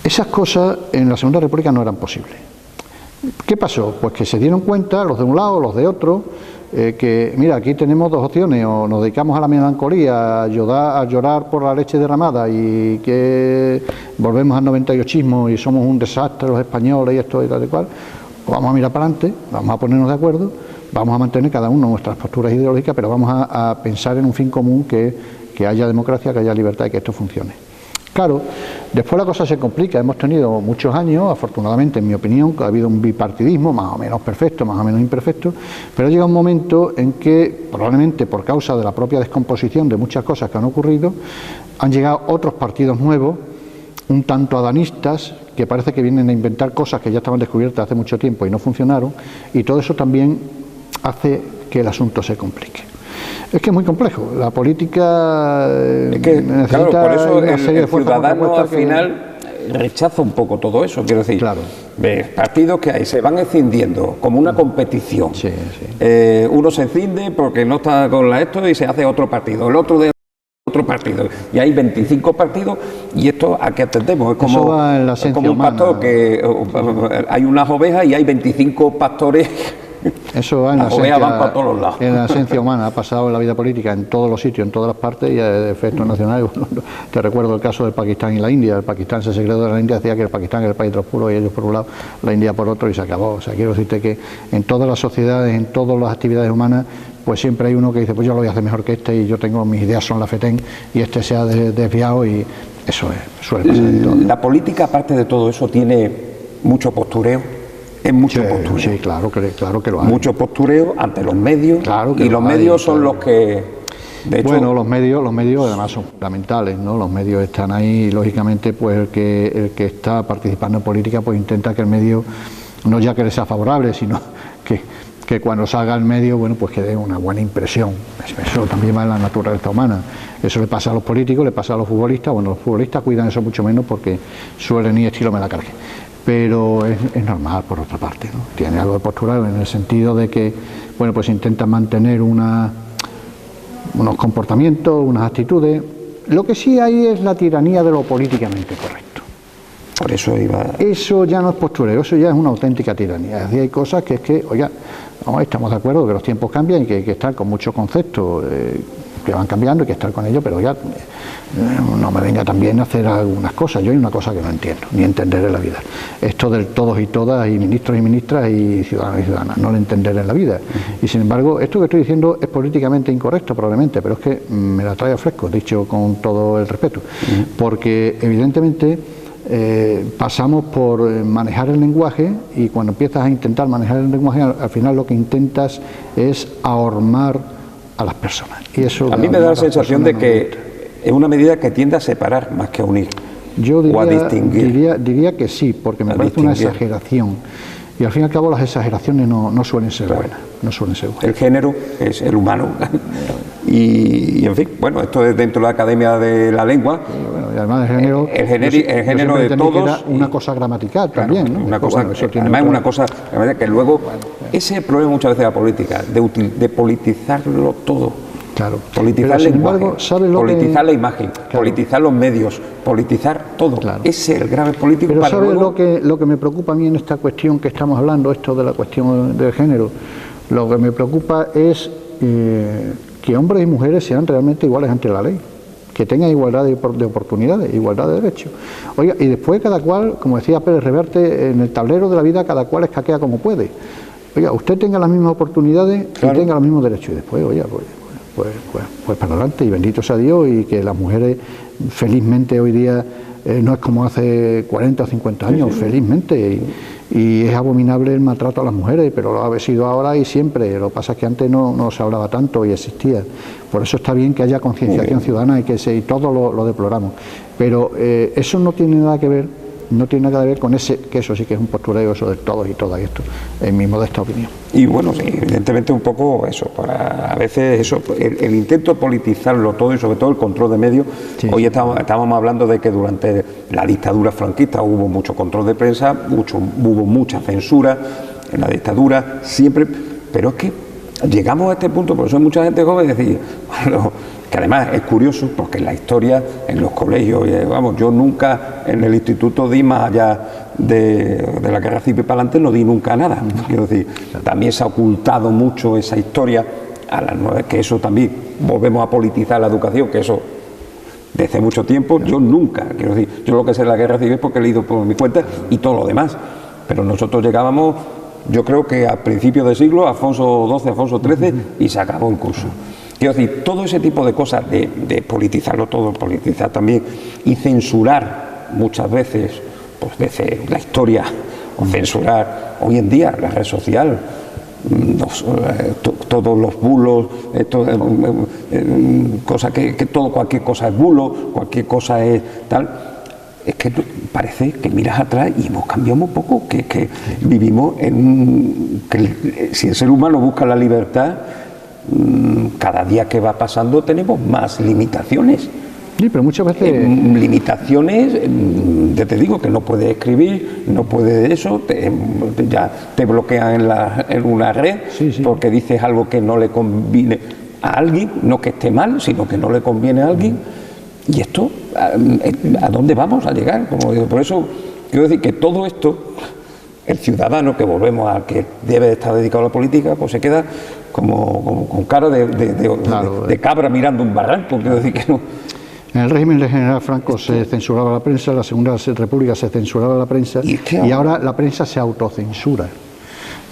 Esas cosas en la Segunda República no eran posibles. ¿Qué pasó? Pues que se dieron cuenta, los de un lado, los de otro, que mira, aquí tenemos dos opciones: o nos dedicamos a la melancolía, a llorar por la leche derramada, y que volvemos al 98ismo y somos un desastre los españoles y esto y tal y cual, o vamos a mirar para adelante, vamos a ponernos de acuerdo, vamos a mantener cada uno nuestras posturas ideológicas, pero vamos a pensar en un fin común, que haya democracia, que haya libertad y que esto funcione. Claro, después la cosa se complica. Hemos tenido muchos años, afortunadamente, en mi opinión, que ha habido un bipartidismo, más o menos perfecto, más o menos imperfecto, pero llega un momento en que, probablemente por causa de la propia descomposición de muchas cosas que han ocurrido, han llegado otros partidos nuevos, un tanto adanistas, que parece que vienen a inventar cosas que ya estaban descubiertas hace mucho tiempo y no funcionaron, y todo eso también hace que el asunto se complique. Es que es muy complejo. La política necesita, claro, por eso una serie de fuerzas ciudadano al final rechaza un poco todo eso. Quiero decir, claro, partidos que hay, se van escindiendo como una competición. Sí. Uno se escinde porque no está con esto y se hace otro partido, el otro de otro partido, y hay 25 partidos, y esto a qué atendemos. Es como, va en la esencia como un pastor, que hay unas ovejas y hay 25 pastores Eso va en Las ovejas van para todos los lados. en la esencia humana, ha pasado en la vida política en todos los sitios, en todas las partes, y de efectos nacionales. Te recuerdo el caso del Pakistán y la India. El Pakistán se secretó de la India, decía que el Pakistán era el país de los puros y ellos por un lado, la India por otro, y se acabó. O sea, quiero decirte que en todas las sociedades, en todas las actividades humanas, pues siempre hay uno que dice, pues yo lo voy a hacer mejor que este, y yo tengo, mis ideas son la FETEN, y este se ha desviado, y eso suele pasar en todo. La política, aparte de todo eso, tiene mucho postureo. Es mucho postureo. Sí, claro que lo hay. Mucho postureo ante los medios, Claro que y los medios son los que, de hecho, bueno, los medios además son fundamentales, ¿no? Los medios están ahí y lógicamente pues el que está participando en política pues intenta que el medio no ya que le sea favorable, sino que cuando salga el medio, bueno, pues que dé una buena impresión. Eso también va en la naturaleza humana. Eso le pasa a los políticos, le pasa a los futbolistas. Bueno, los futbolistas cuidan eso mucho menos porque suelen ir estilo me la cargue. Pero es normal por otra parte, ¿no? Tiene algo de postural en el sentido de que, bueno, pues intentan mantener unos comportamientos, unas actitudes. Lo que sí hay es la tiranía de lo políticamente correcto. por eso iba... Eso ya no es postureo, eso ya es una auténtica tiranía. Es decir, hay cosas que es que, oiga, no, estamos de acuerdo que los tiempos cambian y que hay que estar con muchos conceptos que van cambiando, hay que estar con ellos, pero ya no me venga también a hacer algunas cosas. Yo hay una cosa que no entiendo, ni entenderé en la vida. Esto del todos y todas, y ministros y ministras, y ciudadanos y ciudadanas, no lo entenderé en la vida. Y sin embargo, esto que estoy diciendo es políticamente incorrecto probablemente, pero es que me la trae a fresco, dicho con todo el respeto, porque evidentemente pasamos por manejar el lenguaje, y cuando empiezas a intentar manejar el lenguaje, al final lo que intentas es ahormar a las personas. Y eso a mí me da la sensación de que es una medida que tiende a separar más que a unir. Yo diría, o a distinguir. Diría que sí, porque me parece una exageración. Y al fin y al cabo las exageraciones no suelen ser buenas. No suelen ser buenas. El género es el humano. Y en fin, bueno, esto es dentro de la Academia de la Lengua. Bueno, y además el género de todos. Era una cosa gramatical, claro, también, ¿no? Una cosa, bueno, además es una cosa que luego, ese es el problema muchas veces de la política, de politizarlo todo. Claro. Politizar el lenguaje, politizar la imagen, claro, politizar los medios, politizar todo. Claro. Ese es el grave político. Pero para ¿sabes luego... lo que me preocupa a mí en esta cuestión que estamos hablando, esto de la cuestión del género? Lo que me preocupa es que hombres y mujeres sean realmente iguales ante la ley, que tengan igualdad de oportunidades, igualdad de derechos. Oiga, y después cada cual, como decía Pérez Reverte, en el tablero de la vida cada cual escaquea como puede. Oiga, usted tenga las mismas oportunidades, claro, y tenga los mismos derechos, y después, oiga, pues para adelante, y bendito sea Dios, y que las mujeres felizmente hoy día no es como hace 40 o 50 años, felizmente, y es abominable el maltrato a las mujeres, pero lo ha sido ahora y siempre. Lo que pasa es que antes no se hablaba tanto y existía. Por eso está bien que haya concienciación ciudadana y y todo lo deploramos. Pero eso no tiene nada que ver. No tiene nada que ver con ese, que eso sí que es un postureo, eso de todos y todas, y esto, en mi modesta opinión. Y bueno, sí, evidentemente un poco eso, para a veces eso, el intento de politizarlo todo y sobre todo el control de medios. Sí. Hoy estábamos hablando de que durante la dictadura franquista hubo mucho control de prensa, hubo mucha censura en la dictadura, siempre, pero es que llegamos a este punto, por eso hay mucha gente joven decir, bueno, que además es curioso porque en la historia, en los colegios, vamos, yo nunca en el instituto di más allá de la guerra civil para adelante, no di nunca nada. Quiero decir, también se ha ocultado mucho esa historia, que eso también, volvemos a politizar la educación, que eso desde mucho tiempo, yo nunca, quiero decir, yo lo que sé de la guerra civil es porque he leído por mi cuenta y todo lo demás, pero nosotros llegábamos, yo creo que a principios de siglo, Alfonso XII, Alfonso XIII, y se acabó el curso. Quiero decir, todo ese tipo de cosas, de politizarlo todo, politizar también, y censurar muchas veces, pues desde la historia, o censurar hoy en día la red social, todos los bulos, cosas que todo, cualquier cosa es bulo, cualquier cosa es tal. Es que parece que miras atrás y hemos cambiado un poco, que vivimos en que si el ser humano busca la libertad, cada día que va pasando tenemos más limitaciones. Sí, pero muchas veces... limitaciones, ya te digo, que no puedes escribir, no puedes eso, ya te bloquean en una red, sí, porque dices algo que no le conviene a alguien, no que esté mal, sino que no le conviene a alguien. Y esto, ¿a dónde vamos a llegar? Como digo, por eso quiero decir que todo esto el ciudadano, que volvemos a que debe estar dedicado a la política, pues se queda como con cara de cabra mirando un barranco, quiero decir que no. En el régimen del general Franco se censuraba la prensa, en la Segunda República se censuraba la prensa y ahora la prensa se autocensura,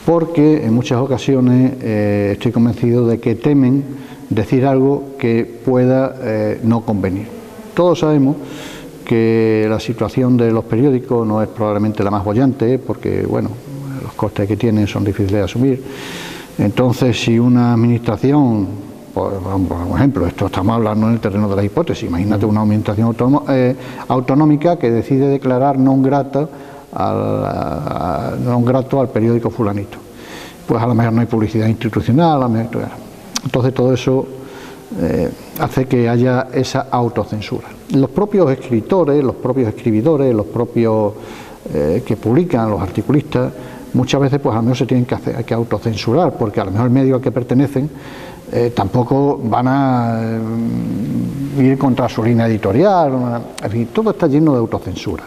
porque en muchas ocasiones estoy convencido de que temen decir algo que pueda no convenir. Todos sabemos que la situación de los periódicos no es probablemente la más boyante, porque bueno, los costes que tienen son difíciles de asumir. Entonces, si una administración, por ejemplo, esto estamos hablando en el terreno de la hipótesis, imagínate una administración autonómica que decide declarar non grato al periódico fulanito, pues a lo mejor no hay publicidad institucional, entonces todo eso hace que haya esa autocensura. Los propios escritores, los propios escribidores, los propios que publican, los articulistas, muchas veces pues a lo mejor se tienen que autocensurar, porque a lo mejor el medio al que pertenecen tampoco van a ir contra su línea editorial, en fin, todo está lleno de autocensura.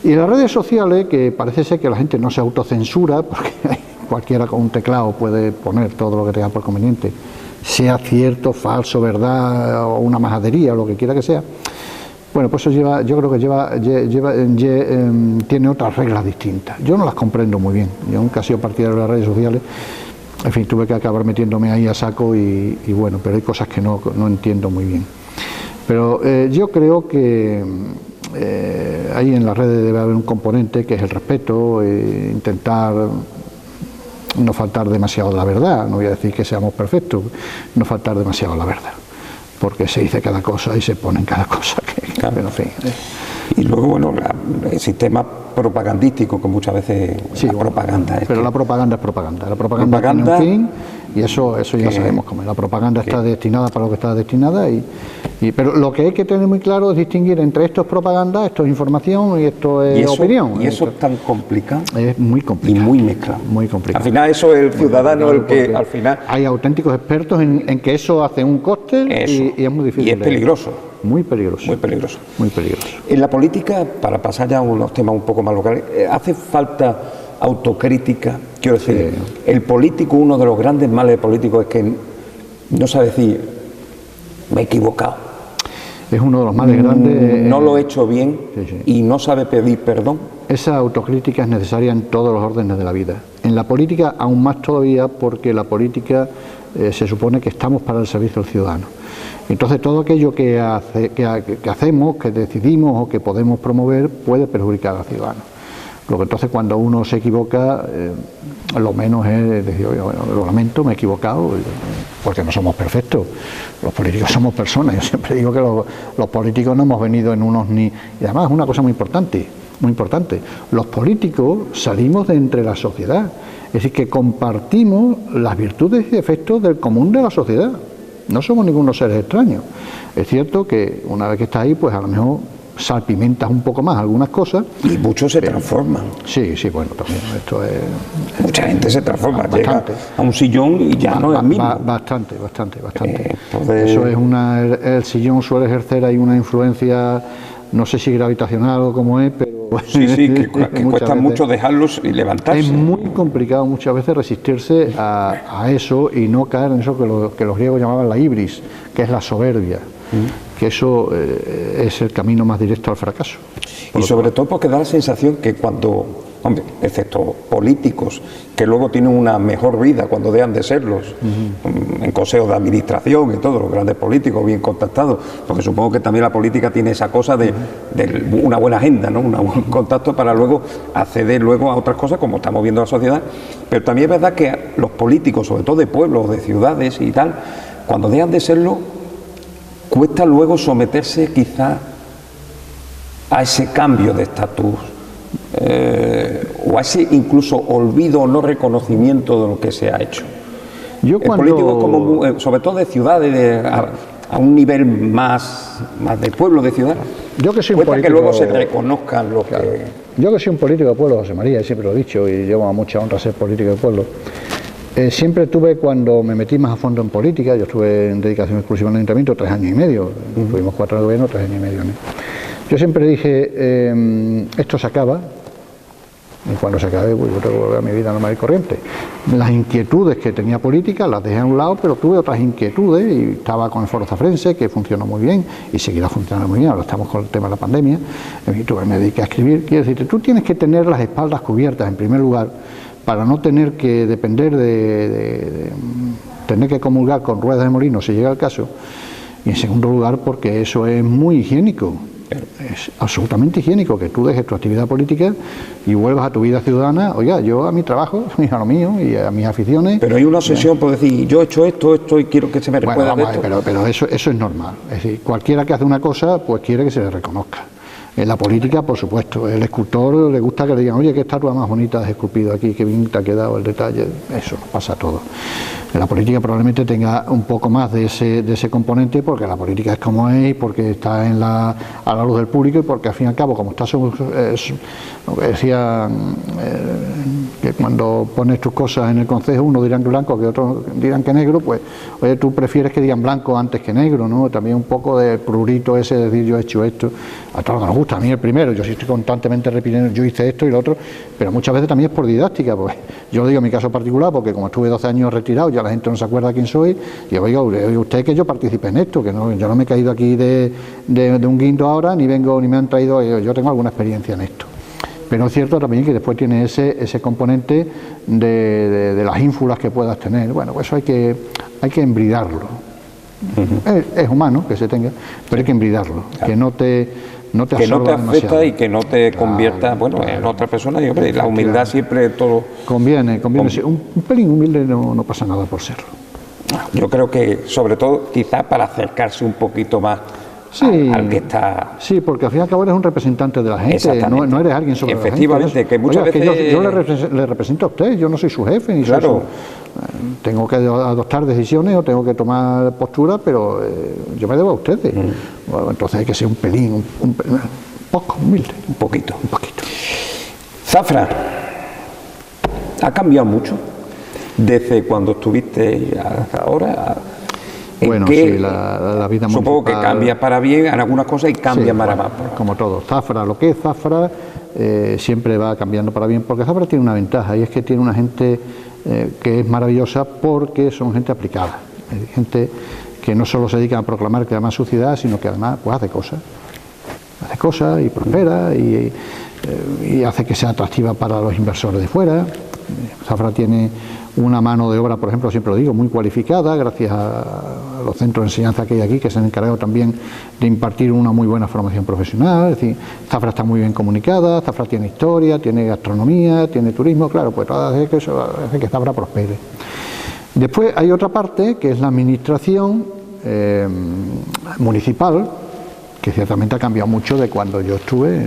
Y en las redes sociales, que parece ser que la gente no se autocensura, porque cualquiera con un teclado puede poner todo lo que tenga por conveniente, sea cierto, falso, verdad, o una majadería, o lo que quiera que sea. Bueno, pues eso yo creo que tiene otras reglas distintas. Yo no las comprendo muy bien. Yo nunca he sido partidario de las redes sociales. En fin, tuve que acabar metiéndome ahí a saco y bueno, pero hay cosas que no entiendo muy bien. Pero yo creo que ahí en las redes debe haber un componente que es el respeto, intentar no faltar demasiado a la verdad. No voy a decir que seamos perfectos, no faltar demasiado a la verdad, porque se dice cada cosa y se pone en cada cosa claro. Pero en fin. Y luego, bueno, el sistema propagandístico, que muchas veces sí, la propaganda pero la propaganda es propaganda. La propaganda tiene un fin, y eso ya sabemos cómo es. La propaganda está destinada para lo que está destinada, pero lo que hay que tener muy claro es distinguir entre esto es propaganda, esto es información y esto es opinión. Y eso es tan complicado. Es muy complicado. Y muy mezclado. Muy complicado. Al final eso es el ciudadano el que al final... Hay auténticos expertos en que eso hace un cóctel y es muy difícil. Y es peligroso. Muy peligroso. Muy peligroso. Muy peligroso. En la política, para pasar ya a unos temas un poco más locales, hace falta autocrítica. Quiero decir, el político, uno de los grandes males políticos es que no sabe decir, me he equivocado. Es uno de los males grandes. No lo he hecho bien y no sabe pedir perdón. Esa autocrítica es necesaria en todos los órdenes de la vida. En la política aún más todavía, porque la política se supone que estamos para el servicio del ciudadano. Entonces todo aquello que hacemos, que decidimos o que podemos promover puede perjudicar al ciudadano. Lo que entonces cuando uno se equivoca, lo menos es decir, oye, bueno, lo lamento, me he equivocado, porque no somos perfectos. Los políticos somos personas. Yo siempre digo que los políticos no hemos venido en unos ni... Y además una cosa muy importante, los políticos salimos de entre la sociedad. Es decir, que compartimos las virtudes y defectos del común de la sociedad. No somos ningunos seres extraños. Es cierto que una vez que estás ahí, pues a lo mejor salpimentas un poco más algunas cosas. Y muchos se transforman. Sí, bueno, también esto es... Mucha gente se transforma, llega a un sillón y ya no es el mismo. Bastante. Eso es el sillón suele ejercer ahí una influencia, no sé si gravitacional o cómo es, pero... Sí, que cuesta mucho dejarlos y levantarse. Es muy complicado muchas veces resistirse a eso y no caer en eso que los griegos llamaban la ibris, que es la soberbia. Que eso es el camino más directo al fracaso. Y sobre todo porque da la sensación que cuando, hombre, excepto políticos, que luego tienen una mejor vida cuando dejan de serlos, en consejos de administración y todos los grandes políticos bien contactados, porque supongo que también la política tiene esa cosa de una buena agenda, ¿no? Un buen contacto para luego acceder luego a otras cosas como estamos viendo en la sociedad. Pero también es verdad que los políticos, sobre todo de pueblos, de ciudades y tal, cuando dejan de serlo, cuesta luego someterse quizá a ese cambio de estatus o a ese incluso olvido o no reconocimiento de lo que se ha hecho. El político es como, sobre todo de ciudades, a un nivel más de pueblo, de ciudad, yo que soy un político, que luego se reconozcan lo que... Yo que soy un político de pueblo, José María, siempre lo he dicho y llevo a mucha honra ser político de pueblo. Siempre tuve, cuando me metí más a fondo en política, yo estuve en dedicación exclusiva al ayuntamiento 3 años y medio, tuvimos 4 de gobierno, 3 años y medio. ¿no? Yo siempre dije, esto se acaba, Y cuando se acabe, pues yo tengo que volver a mi vida normal y corriente. Las inquietudes que tenía políticas las dejé a un lado, pero tuve otras inquietudes y estaba con el Foro Zafrense, que funcionó muy bien y seguirá funcionando muy bien. Ahora estamos con el tema de la pandemia. Me dediqué a escribir. Quiero decirte, tú tienes que tener las espaldas cubiertas, en primer lugar, para no tener que depender de tener que comulgar con ruedas de molino si llega el caso. Y en segundo lugar, porque eso es muy higiénico. Es absolutamente higiénico que tú dejes tu actividad política y vuelvas a tu vida ciudadana. Oiga, yo a mi trabajo, a lo mío y a mis aficiones. Pero hay una obsesión por decir, yo he hecho esto y quiero que se me recuerde de esto. Pero eso es normal. Es decir, cualquiera que hace una cosa, pues quiere que se le reconozca. En la política, por supuesto, el escultor le gusta que le digan, oye, qué estatua más bonita has esculpido aquí, qué bien te ha quedado el detalle. Eso pasa todo. En la política probablemente tenga un poco más de ese componente, porque la política es como es, porque está a la luz del público y porque al fin y al cabo, como está lo que decía, que cuando pones tus cosas en el concejo, unos dirán que blanco, que otros dirán que negro, pues oye, tú prefieres que digan blanco antes que negro, ¿no? También un poco de prurito ese de decir yo he hecho esto. A todos nos gusta, a mí el primero, yo sí estoy constantemente repitiendo yo hice esto y lo otro, pero muchas veces también es por didáctica, pues yo lo digo en mi caso particular, porque como estuve 12 años retirado, ya la gente no se acuerda quién soy, y digo, oiga, usted que yo participé en esto, que no, yo no me he caído aquí de un guindo ahora, ni me han traído, yo tengo alguna experiencia en esto. Pero es cierto también que después tiene ese componente de las ínfulas que puedas tener. Bueno, pues eso hay que embridarlo. Es humano que se tenga, pero hay que embridarlo, que no te afecta demasiado. Y que no te convierta en otra persona. Y hombre, la humildad siempre todo conviene. Un pelín humilde no pasa nada por serlo. Yo creo que sobre todo quizás para acercarse un poquito más al que está. Sí, porque al fin y al cabo eres un representante de la gente, no eres alguien sobre efectivamente, la gente. que muchas veces que yo le represento a usted, yo no soy su jefe ni soy su... Tengo que adoptar decisiones o tengo que tomar postura, pero yo me debo a ustedes. Bueno, entonces hay que ser un pelín, un poco humilde. Un poquito. Zafra, ¿ha cambiado mucho desde cuando estuviste hasta ahora? Bueno, sí, la vida supongo municipal, que cambia para bien en algunas cosas y cambia para más. Como todo. Zafra, lo que es Zafra, siempre va cambiando para bien, porque Zafra tiene una ventaja y es que tiene una gente que es maravillosa porque son gente aplicada, gente que no solo se dedica a proclamar que ama su ciudad, sino que además pues hace cosas y prospera y hace que sea atractiva para los inversores de fuera. Zafra tiene una mano de obra, por ejemplo, siempre lo digo, muy cualificada, gracias a los centros de enseñanza que hay aquí, que se han encargado también de impartir una muy buena formación profesional. Es decir, Zafra está muy bien comunicada, Zafra tiene historia, tiene gastronomía, tiene turismo, claro, pues todo hace que Zafra prospere. Después hay otra parte, que es la administración municipal, que ciertamente ha cambiado mucho de cuando yo estuve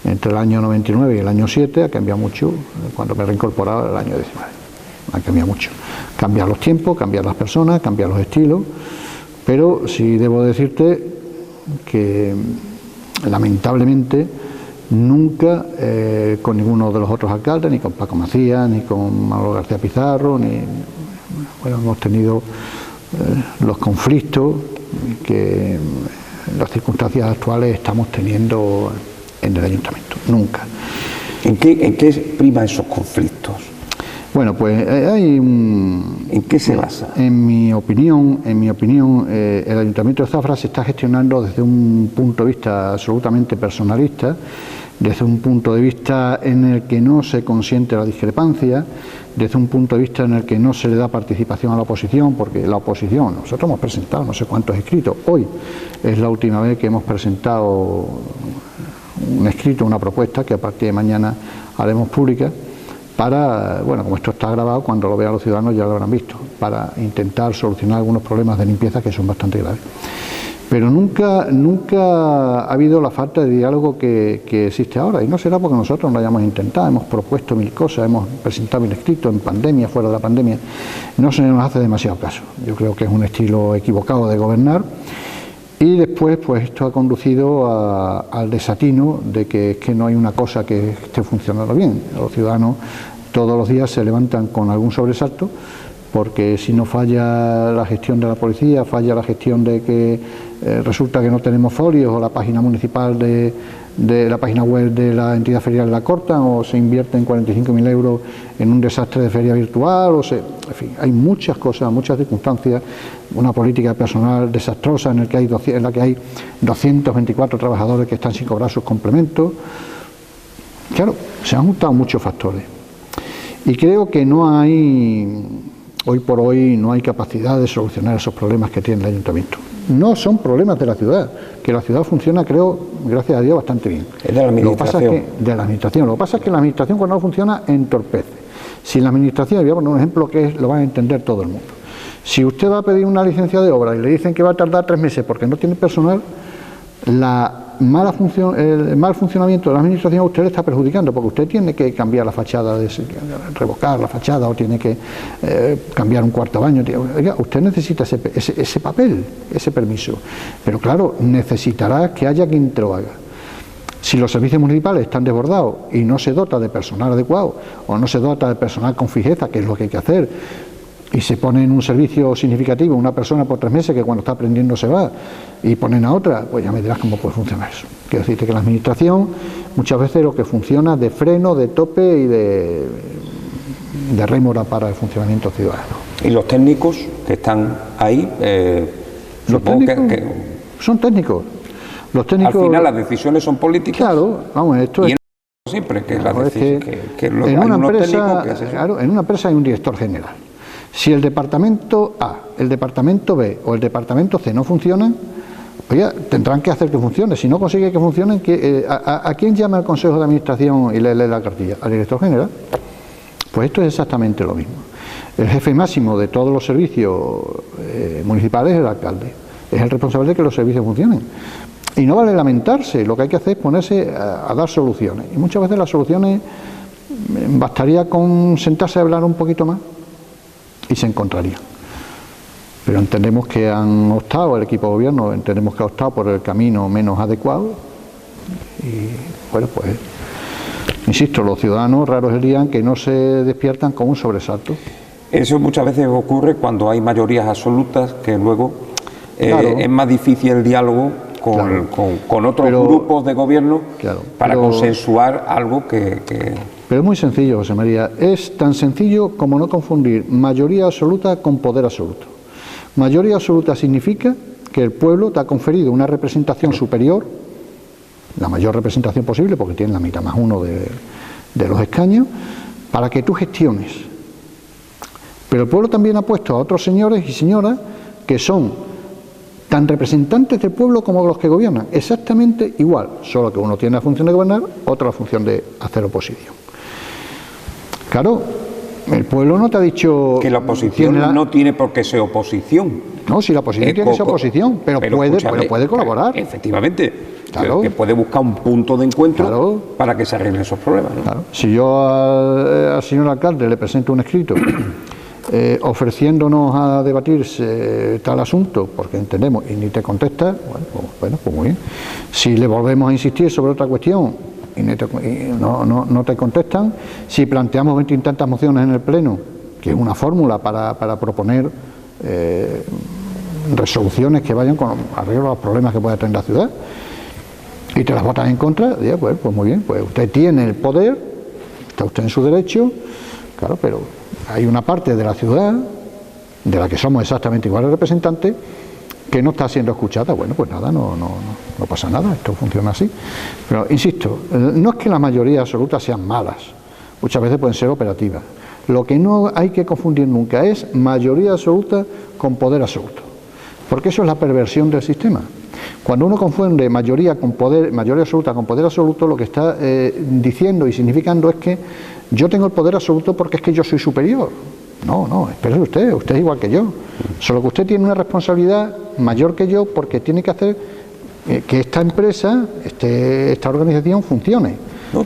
entre el año 99 y el año 7, ha cambiado mucho cuando me he reincorporado el año 19. Ha cambiado mucho. Cambian los tiempos, cambian las personas, cambian los estilos, pero sí debo decirte que lamentablemente nunca con ninguno de los otros alcaldes, ni con Paco Macías, ni con Manolo García Pizarro, hemos tenido los conflictos que en las circunstancias actuales estamos teniendo en el ayuntamiento. Nunca. ¿En qué prima esos conflictos? Bueno, pues hay ¿En qué se basa? En mi opinión, el Ayuntamiento de Zafra se está gestionando desde un punto de vista absolutamente personalista, desde un punto de vista en el que no se consiente la discrepancia, desde un punto de vista en el que no se le da participación a la oposición, porque la oposición, nosotros hemos presentado no sé cuántos escritos, hoy es la última vez que hemos presentado un escrito, una propuesta que a partir de mañana haremos pública, para, bueno, como esto está grabado, cuando lo vean los ciudadanos ya lo habrán visto, para intentar solucionar algunos problemas de limpieza que son bastante graves. Pero nunca ha habido la falta de diálogo que existe ahora, y no será porque nosotros no lo hayamos intentado, hemos propuesto mil cosas, hemos presentado mil escritos en pandemia, fuera de la pandemia, no se nos hace demasiado caso. Yo creo que es un estilo equivocado de gobernar. Y después, pues esto ha conducido al desatino de que es que no hay una cosa que esté funcionando bien. Los ciudadanos todos los días se levantan con algún sobresalto porque si no falla la gestión de la policía, falla la gestión de que resulta que no tenemos folios, o la página municipal de la página web de la entidad ferial la cortan, o se invierten 45.000 euros en un desastre de feria virtual, en fin, hay muchas cosas, muchas circunstancias, una política personal desastrosa en la que hay 224 trabajadores que están sin cobrar sus complementos. Claro, se han juntado muchos factores y creo que hoy por hoy no hay capacidad de solucionar esos problemas que tiene el ayuntamiento. No son problemas de la ciudad, que la ciudad funciona, creo, gracias a Dios, bastante bien. Es de la administración. Lo que pasa es que la administración, cuando no funciona, entorpece. Si la administración, voy a poner un ejemplo que lo va a entender todo el mundo. Si usted va a pedir una licencia de obra y le dicen que va a tardar 3 meses porque no tiene personal, el mal funcionamiento de la administración a usted le está perjudicando, porque usted tiene que cambiar la fachada, revocar la fachada, o tiene que cambiar un cuarto baño. Oiga, usted necesita ese papel, ese permiso, pero claro, necesitará que haya quien te lo haga. Si los servicios municipales están desbordados y no se dota de personal adecuado, o no se dota de personal con fijeza, que es lo que hay que hacer, y se pone en un servicio significativo una persona por 3 meses que cuando está aprendiendo se va, y ponen a otra, pues ya me dirás cómo puede funcionar eso. Quiero decirte que la administración muchas veces lo que funciona de freno, de tope y de rémora para el funcionamiento ciudadano. ¿Y los técnicos que están ahí? Los técnicos son técnicos. Los técnicos, al final las decisiones son políticas. Claro, vamos, esto es siempre que la decisión, en una empresa, claro, en una empresa hay un director general. Si el departamento A, el departamento B o el departamento C no funcionan, oye, tendrán que hacer que funcione. Si no consigue que funcionen, ¿a quién llama el Consejo de Administración y le lee la cartilla? Al director general. Pues esto es exactamente lo mismo. El jefe máximo de todos los servicios municipales es el alcalde. Es el responsable de que los servicios funcionen. Y no vale lamentarse, lo que hay que hacer es ponerse a dar soluciones. Y muchas veces las soluciones bastaría con sentarse a hablar un poquito más y se encontrarían. Pero entendemos que han optado, el equipo de gobierno, entendemos que ha optado por el camino menos adecuado. Y bueno, pues, insisto, los ciudadanos raros serían que no se despiertan con un sobresalto. Eso muchas veces ocurre cuando hay mayorías absolutas, que luego claro, es más difícil el diálogo con otros grupos de gobierno para consensuar algo que... Pero es muy sencillo, José María. Es tan sencillo como no confundir mayoría absoluta con poder absoluto. Mayoría absoluta significa que el pueblo te ha conferido una representación superior, la mayor representación posible, porque tiene la mitad más uno de los escaños, para que tú gestiones. Pero el pueblo también ha puesto a otros señores y señoras que son tan representantes del pueblo como los que gobiernan, exactamente igual, solo que uno tiene la función de gobernar, otro la función de hacer oposición. Claro, el pueblo no te ha dicho... Que la oposición no tiene por qué ser oposición. No, si la oposición tiene que ser oposición, pero puede colaborar. Efectivamente, claro, que puede buscar un punto de encuentro para que se arreglen esos problemas, ¿no? Claro. Si yo al señor alcalde le presento un escrito ofreciéndonos a debatir tal asunto, porque entendemos, y ni te contesta, bueno, pues muy bien. Si le volvemos a insistir sobre otra cuestión y no te contestan, si planteamos 20 y tantas mociones en el Pleno, que es una fórmula para proponer resoluciones que vayan con arreglo a los problemas que pueda tener la ciudad, y te las votan en contra, pues muy bien, pues usted tiene el poder, está usted en su derecho, claro, pero hay una parte de la ciudad, de la que somos exactamente iguales representantes, que no está siendo escuchada. Bueno, pues nada, no pasa nada, esto funciona así. Pero insisto, no es que las mayorías absolutas sean malas, muchas veces pueden ser operativas. Lo que no hay que confundir nunca es mayoría absoluta con poder absoluto, porque eso es la perversión del sistema. Cuando uno confunde mayoría absoluta con poder absoluto, lo que está diciendo y significando es que yo tengo el poder absoluto porque es que yo soy superior. No, espere usted es igual que yo. Solo que usted tiene una responsabilidad mayor que yo porque tiene que hacer que esta empresa, esta organización funcione.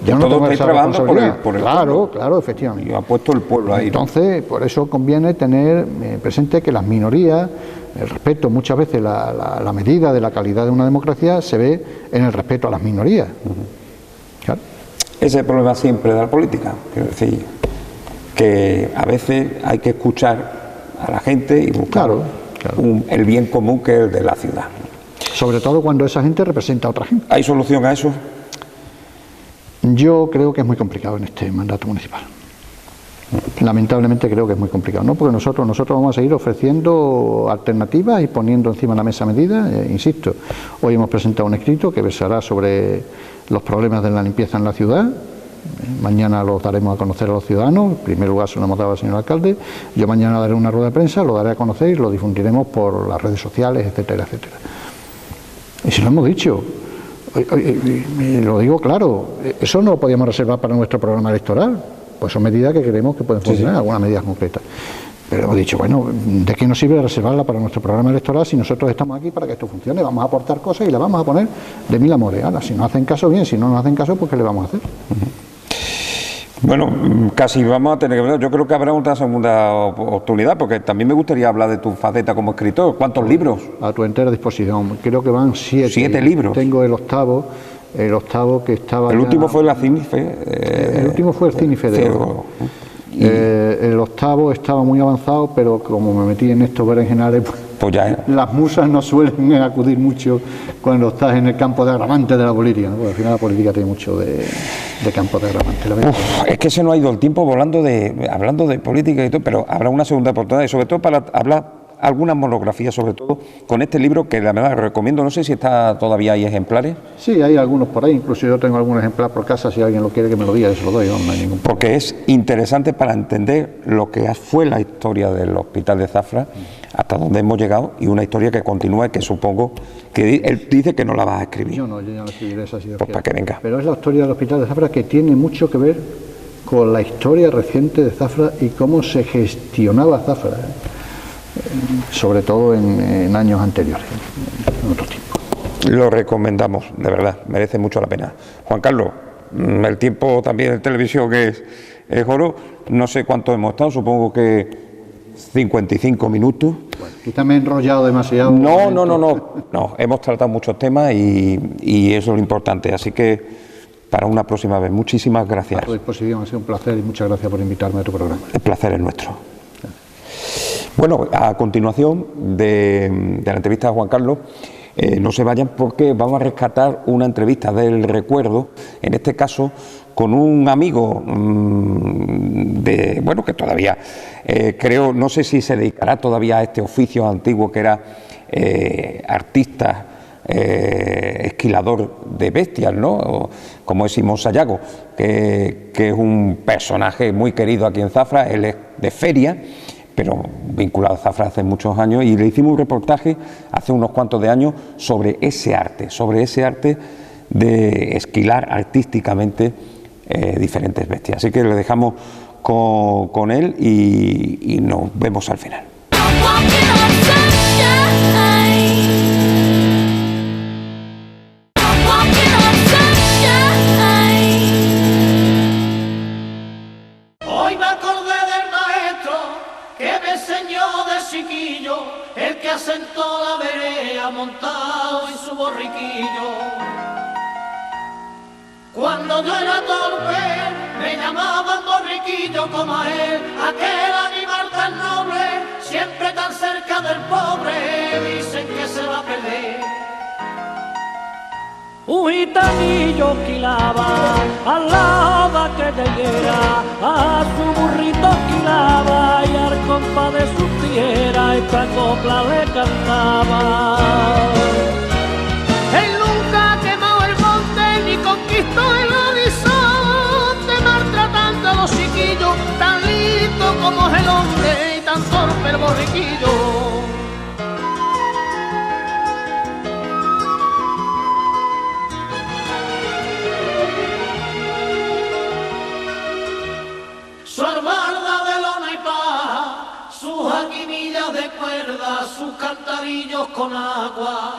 Yo no tengo esa responsabilidad. Por el claro, efectivamente. Y ha puesto el pueblo ahí. Entonces, por eso conviene tener presente que las minorías, el respeto, muchas veces la medida de la calidad de una democracia se ve en el respeto a las minorías. Claro. Ese es el problema siempre de la política, quiero decir, que a veces hay que escuchar a la gente y buscar el bien común que es el de la ciudad. Sobre todo cuando esa gente representa a otra gente. ¿Hay solución a eso? Yo creo que es muy complicado en este mandato municipal. Lamentablemente creo que es muy complicado, ¿no? Porque nosotros vamos a seguir ofreciendo alternativas y poniendo encima de la mesa medidas. Insisto, hoy hemos presentado un escrito que versará sobre los problemas de la limpieza en la ciudad. Mañana los daremos a conocer a los ciudadanos. En primer lugar se lo hemos dado al señor alcalde. Yo mañana daré una rueda de prensa, lo daré a conocer y lo difundiremos por las redes sociales, etcétera, etcétera. Y si lo hemos dicho, lo digo claro, eso no lo podíamos reservar para nuestro programa electoral. Pues son medidas que creemos que pueden funcionar, algunas medidas concretas. Pero hemos dicho, bueno, ¿de qué nos sirve reservarla para nuestro programa electoral si nosotros estamos aquí para que esto funcione? Vamos a aportar cosas y las vamos a poner de mil amores. Ahora, si nos hacen caso, bien, si no nos hacen caso, pues ¿qué le vamos a hacer? Bueno, casi vamos a tener que ver. Yo creo que habrá una segunda oportunidad, porque también me gustaría hablar de tu faceta como escritor. ¿Cuántos libros? A tu entera disposición. Creo que van 7. 7 libros. Tengo el octavo que estaba. El último fue la Cinife. El último fue el Cinife de Oro. El octavo estaba muy avanzado, pero como me metí en estos berenjenales, pues ya, las musas no suelen acudir mucho cuando estás en el campo de agravante de la política, ¿no? Porque al final la política tiene mucho de campo de agravante. Es que se nos ha ido el tiempo hablando de política y todo, pero habrá una segunda oportunidad, y sobre todo para hablar algunas monografías, sobre todo con este libro que la verdad recomiendo. No sé si está todavía hay ejemplares. Sí, hay algunos por ahí, incluso yo tengo algún ejemplar por casa, si alguien lo quiere que me lo diga, yo se lo doy, no hay ningún problema. Porque es interesante para entender lo que fue la historia del Hospital de Zafra, hasta donde hemos llegado, y una historia que continúa y que supongo que él dice que no la vas a escribir. Yo no la escribiré esa, si Dios pues para que venga. Pero es la historia del Hospital de Zafra que tiene mucho que ver con la historia reciente de Zafra y cómo se gestionaba Zafra, sobre todo en años anteriores, en otro tiempo. Lo recomendamos, de verdad, merece mucho la pena. Juan Carlos, el tiempo también en televisión que es oro, no sé cuánto hemos estado, supongo que 55 minutos. Bueno, quizá me he enrollado demasiado. No, hemos tratado muchos temas y eso es lo importante, así que para una próxima vez, muchísimas gracias. A tu disposición, ha sido un placer y muchas gracias por invitarme a tu programa. El placer es nuestro. Bueno, a continuación de la entrevista a Juan Carlos, no se vayan porque vamos a rescatar una entrevista del recuerdo, en este caso con un amigo que todavía creo, no sé si se dedicará todavía a este oficio antiguo que era artista, esquilador de bestias, ¿no? Como es Simón Sayago, que es un personaje muy querido aquí en Zafra. Él es de feria, pero vinculado a Zafra hace muchos años, y le hicimos un reportaje hace unos cuantos de años sobre ese arte de esquilar artísticamente diferentes bestias. Así que le dejamos con él y nos vemos al final. El que asentó la vereda montado en su borriquillo. Cuando yo era torpe me llamaban borriquillo como a él, aquel animal tan noble, siempre tan cerca del pobre, dicen que se va a perder. Un gitanillo quilaba al lado de que llegara, a su burrito quilaba y al compa de su tierra esta copla le cantaba. Él nunca quemó el monte ni conquistó el horizonte, maltratando a los chiquillos, tan lindo como es el hombre y tan torpe el borriquillo. Su albarda de lona y paja, sus jaquimillas de cuerda, sus cantarillos con agua.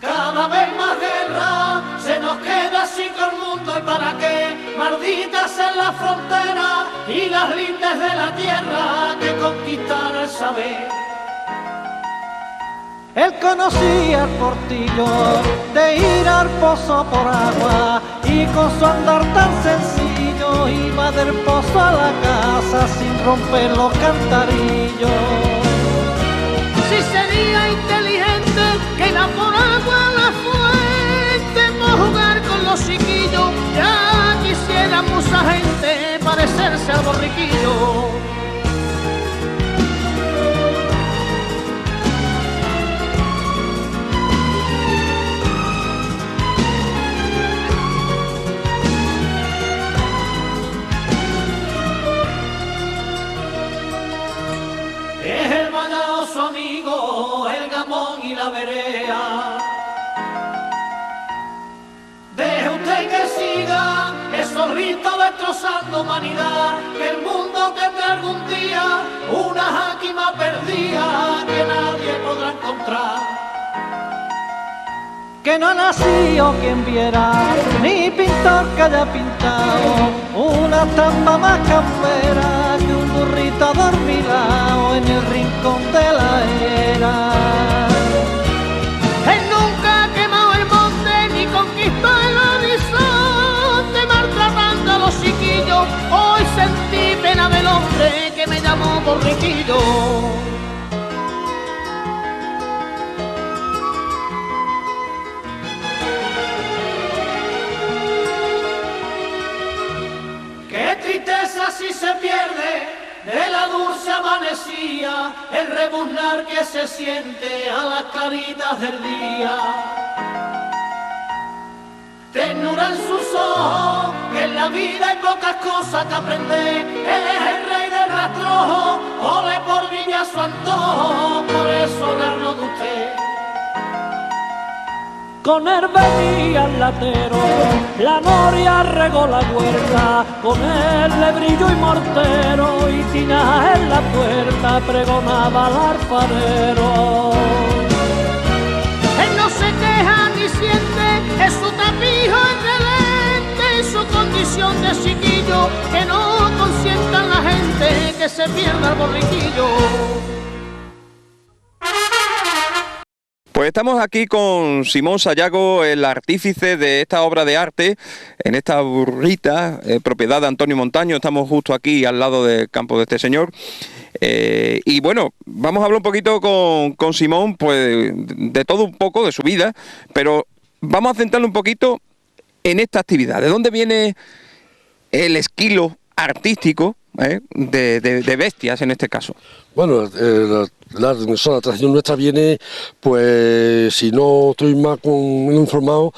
Cada vez más guerra, se nos queda así con el mundo, y para qué, malditas en la frontera y las lindes de la tierra que conquistar el saber. Él conocía el portillo de ir al pozo por agua, y con su andar tan sencillo iba del pozo a la casa sin romper los cantarillos. Si sería inteligente que la por agua a la fuente, por jugar con los chiquillos, ya quisiera mucha gente parecerse al borriquillo. Su amigo, el gamón y la verea. Deje usted que siga esos ritos destrozando humanidad, que el mundo tendrá algún día una jáquima perdida que nadie podrá encontrar. Que no ha nacido quien viera, ni pintor que haya pintado una estampa más campera que un burrito adormilado en el rincón de la era. Él nunca ha quemado el monte ni conquistó el horizonte, maltratando a los chiquillos. Hoy sentí pena del hombre que me llamó borriquillo. Si se pierde de la dulce amanecía, el rebuznar que se siente a las claritas del día. Ternura en sus ojos, que en la vida hay pocas cosas que aprender. Él es el rey del rastrojo, ole por viña su antojo, por eso hablarlo de usted. Con él venía el latero, la noria regó la huerta, con él lebrillo y mortero, y tinaja en la puerta pregonaba al alfarero. Él no se queja ni siente, es su tapijo excelente, y su condición de chiquillo, que no consientan la gente que se pierda el borriquillo. Pues estamos aquí con Simón Sayago, el artífice de esta obra de arte, en esta burrita, propiedad de Antonio Montaño. Estamos justo aquí al lado del campo de este señor. Y bueno, vamos a hablar un poquito con Simón, pues de todo un poco, de su vida, pero vamos a centrarlo un poquito en esta actividad. ¿De dónde viene el esquilo artístico de bestias en este caso? Bueno, la tradición nuestra viene, pues si no estoy más informado,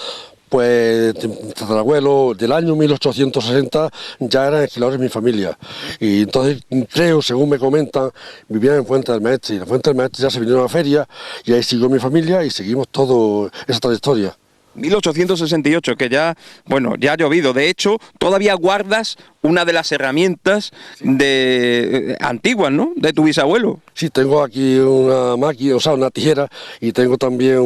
pues tatarabuelo del año 1860 ya eran esquiladores de mi familia. Y entonces creo, según me comentan, vivían en Fuente del Maestre, y en Fuente del Maestre ya se vinieron a la feria y ahí siguió mi familia y seguimos todo esa trayectoria. 1868, que ya, bueno, ya ha llovido. De hecho, todavía guardas una de las herramientas antiguas, ¿no?, de tu bisabuelo. Sí, tengo aquí una máquina, o sea, una tijera, y tengo también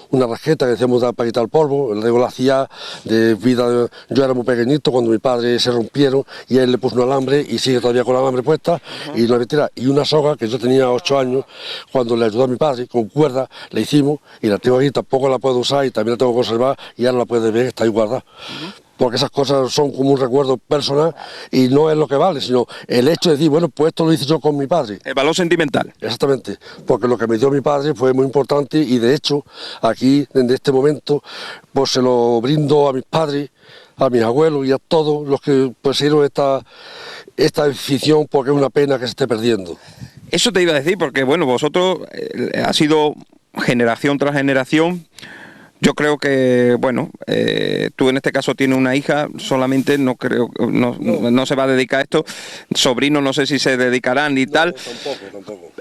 una rajeta que decíamos para quitar el polvo. Luego la hacía de vida, yo era muy pequeñito cuando mi padre se rompieron y él le puso un alambre y sigue todavía con el alambre puesta, y la mentira, y una soga que yo tenía 8 años, cuando le ayudó a mi padre con cuerda, la hicimos y la tengo aquí, tampoco la puedo usar y también la tengo que conservar y ahora la puedes ver, está ahí guardada. Porque esas cosas son como un recuerdo personal y no es lo que vale, sino el hecho de decir, bueno, pues esto lo hice yo con mi padre. El valor sentimental. Exactamente, porque lo que me dio mi padre fue muy importante y de hecho aquí, desde este momento, pues se lo brindo a mis padres, a mis abuelos y a todos los que pues hicieron esta afición, porque es una pena que se esté perdiendo. Eso te iba a decir, porque bueno, vosotros ha sido generación tras generación. Yo creo que, bueno, tú en este caso tienes una hija, solamente no se va a dedicar a esto, sobrinos no sé si se dedicarán ni tal. Tampoco.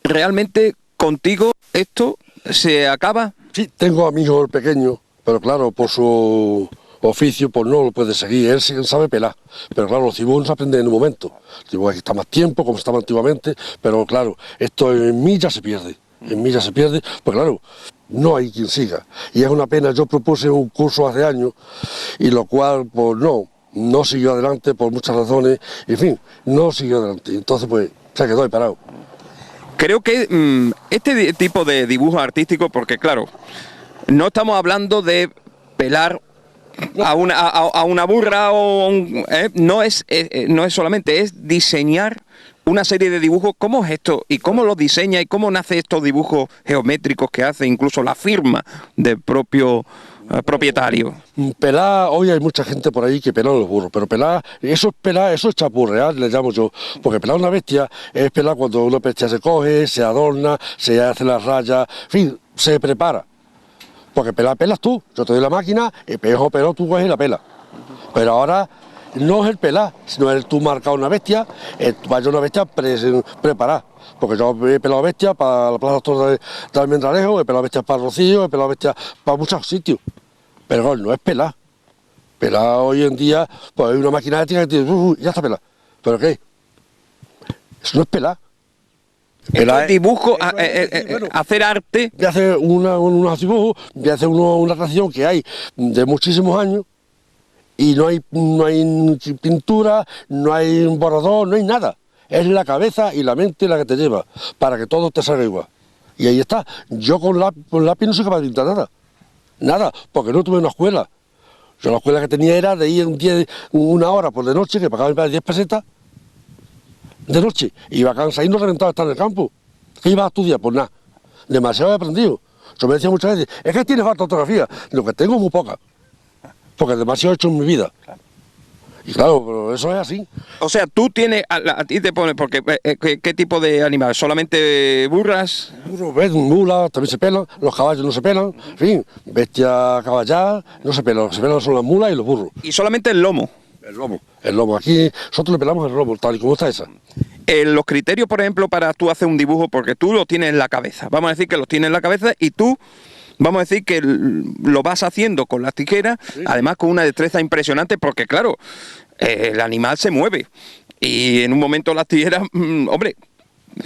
¿Realmente contigo esto se acaba? Sí, tengo a mi hijo el pequeño, pero claro, por su oficio pues no lo puede seguir, él sí sabe pelar, pero claro, los cibos no se aprenden en un momento. Digo, aquí está más tiempo, como estaba antiguamente, pero claro, esto en mí ya se pierde, pues claro, no hay quien siga. Y es una pena, yo propuse un curso hace años, y lo cual, pues no siguió adelante por muchas razones, en fin, no siguió adelante. Entonces, pues, se quedó ahí parado. Creo que este tipo de dibujo artístico, porque claro, no estamos hablando de pelar a una burra no es solamente, es diseñar una serie de dibujos. ¿Cómo es esto? ¿Y cómo lo diseña? ¿Y cómo nace estos dibujos geométricos que hace incluso la firma del propio propietario? Pelar, hoy hay mucha gente por ahí que pela los burros, pero pelar, eso es chapurrear, le llamo yo, porque pelar una bestia es pelar cuando una bestia se coge, se adorna, se hace las rayas, en fin, se prepara. Porque pelas tú, yo te doy la máquina, pero tú coges la pela. Pero ahora no es el pelar, sino el tú marcar una bestia, vaya una bestia preparada. Porque yo he pelado bestias para la Plaza Toros de Almendralejo, he pelado bestias para Rocío, he pelado bestias para muchos sitios. Pero no es pelar. Pelar hoy en día, pues hay una máquina eléctrica que tiene, ya está pelada. ¿Pero qué? Eso no es pelar. El dibujo, hacer arte. De hacer unos dibujos, de hacer una tradición que hay de muchísimos años y no hay pintura, no hay un borrador, no hay nada. Es la cabeza y la mente la que te lleva para que todo te salga igual. Y ahí está. Yo con lápiz no soy capaz de pintar nada. Nada, porque no tuve una escuela. Yo la escuela que tenía era de ir una hora por de noche, que pagaba mi padre 10 pesetas. De noche, iba cansado y no reventaba estar en el campo. ¿Qué iba a estudiar? Pues nada, demasiado he aprendido. Yo me decía muchas veces, es que tienes falta de ortografía. Lo que tengo es muy poca, porque demasiado he hecho en mi vida. Y claro, pero eso es así. O sea, tú tienes, a ti te pones, porque ¿qué tipo de animales? ¿Solamente burras? Burros, mulas, también se pelan, los caballos no se pelan, en fin, bestias caballadas, no se pelan, lo que se pelan son las mulas y los burros. ¿Y solamente el lomo? El lomo, aquí nosotros le pelamos el lomo, tal y como está esa. Los criterios, por ejemplo, para tú hacer un dibujo, porque tú lo tienes en la cabeza, vamos a decir que los tienes en la cabeza y tú, vamos a decir que lo vas haciendo con las tijeras, sí. Además con una destreza impresionante, porque claro, el animal se mueve y en un momento las tijeras, hombre,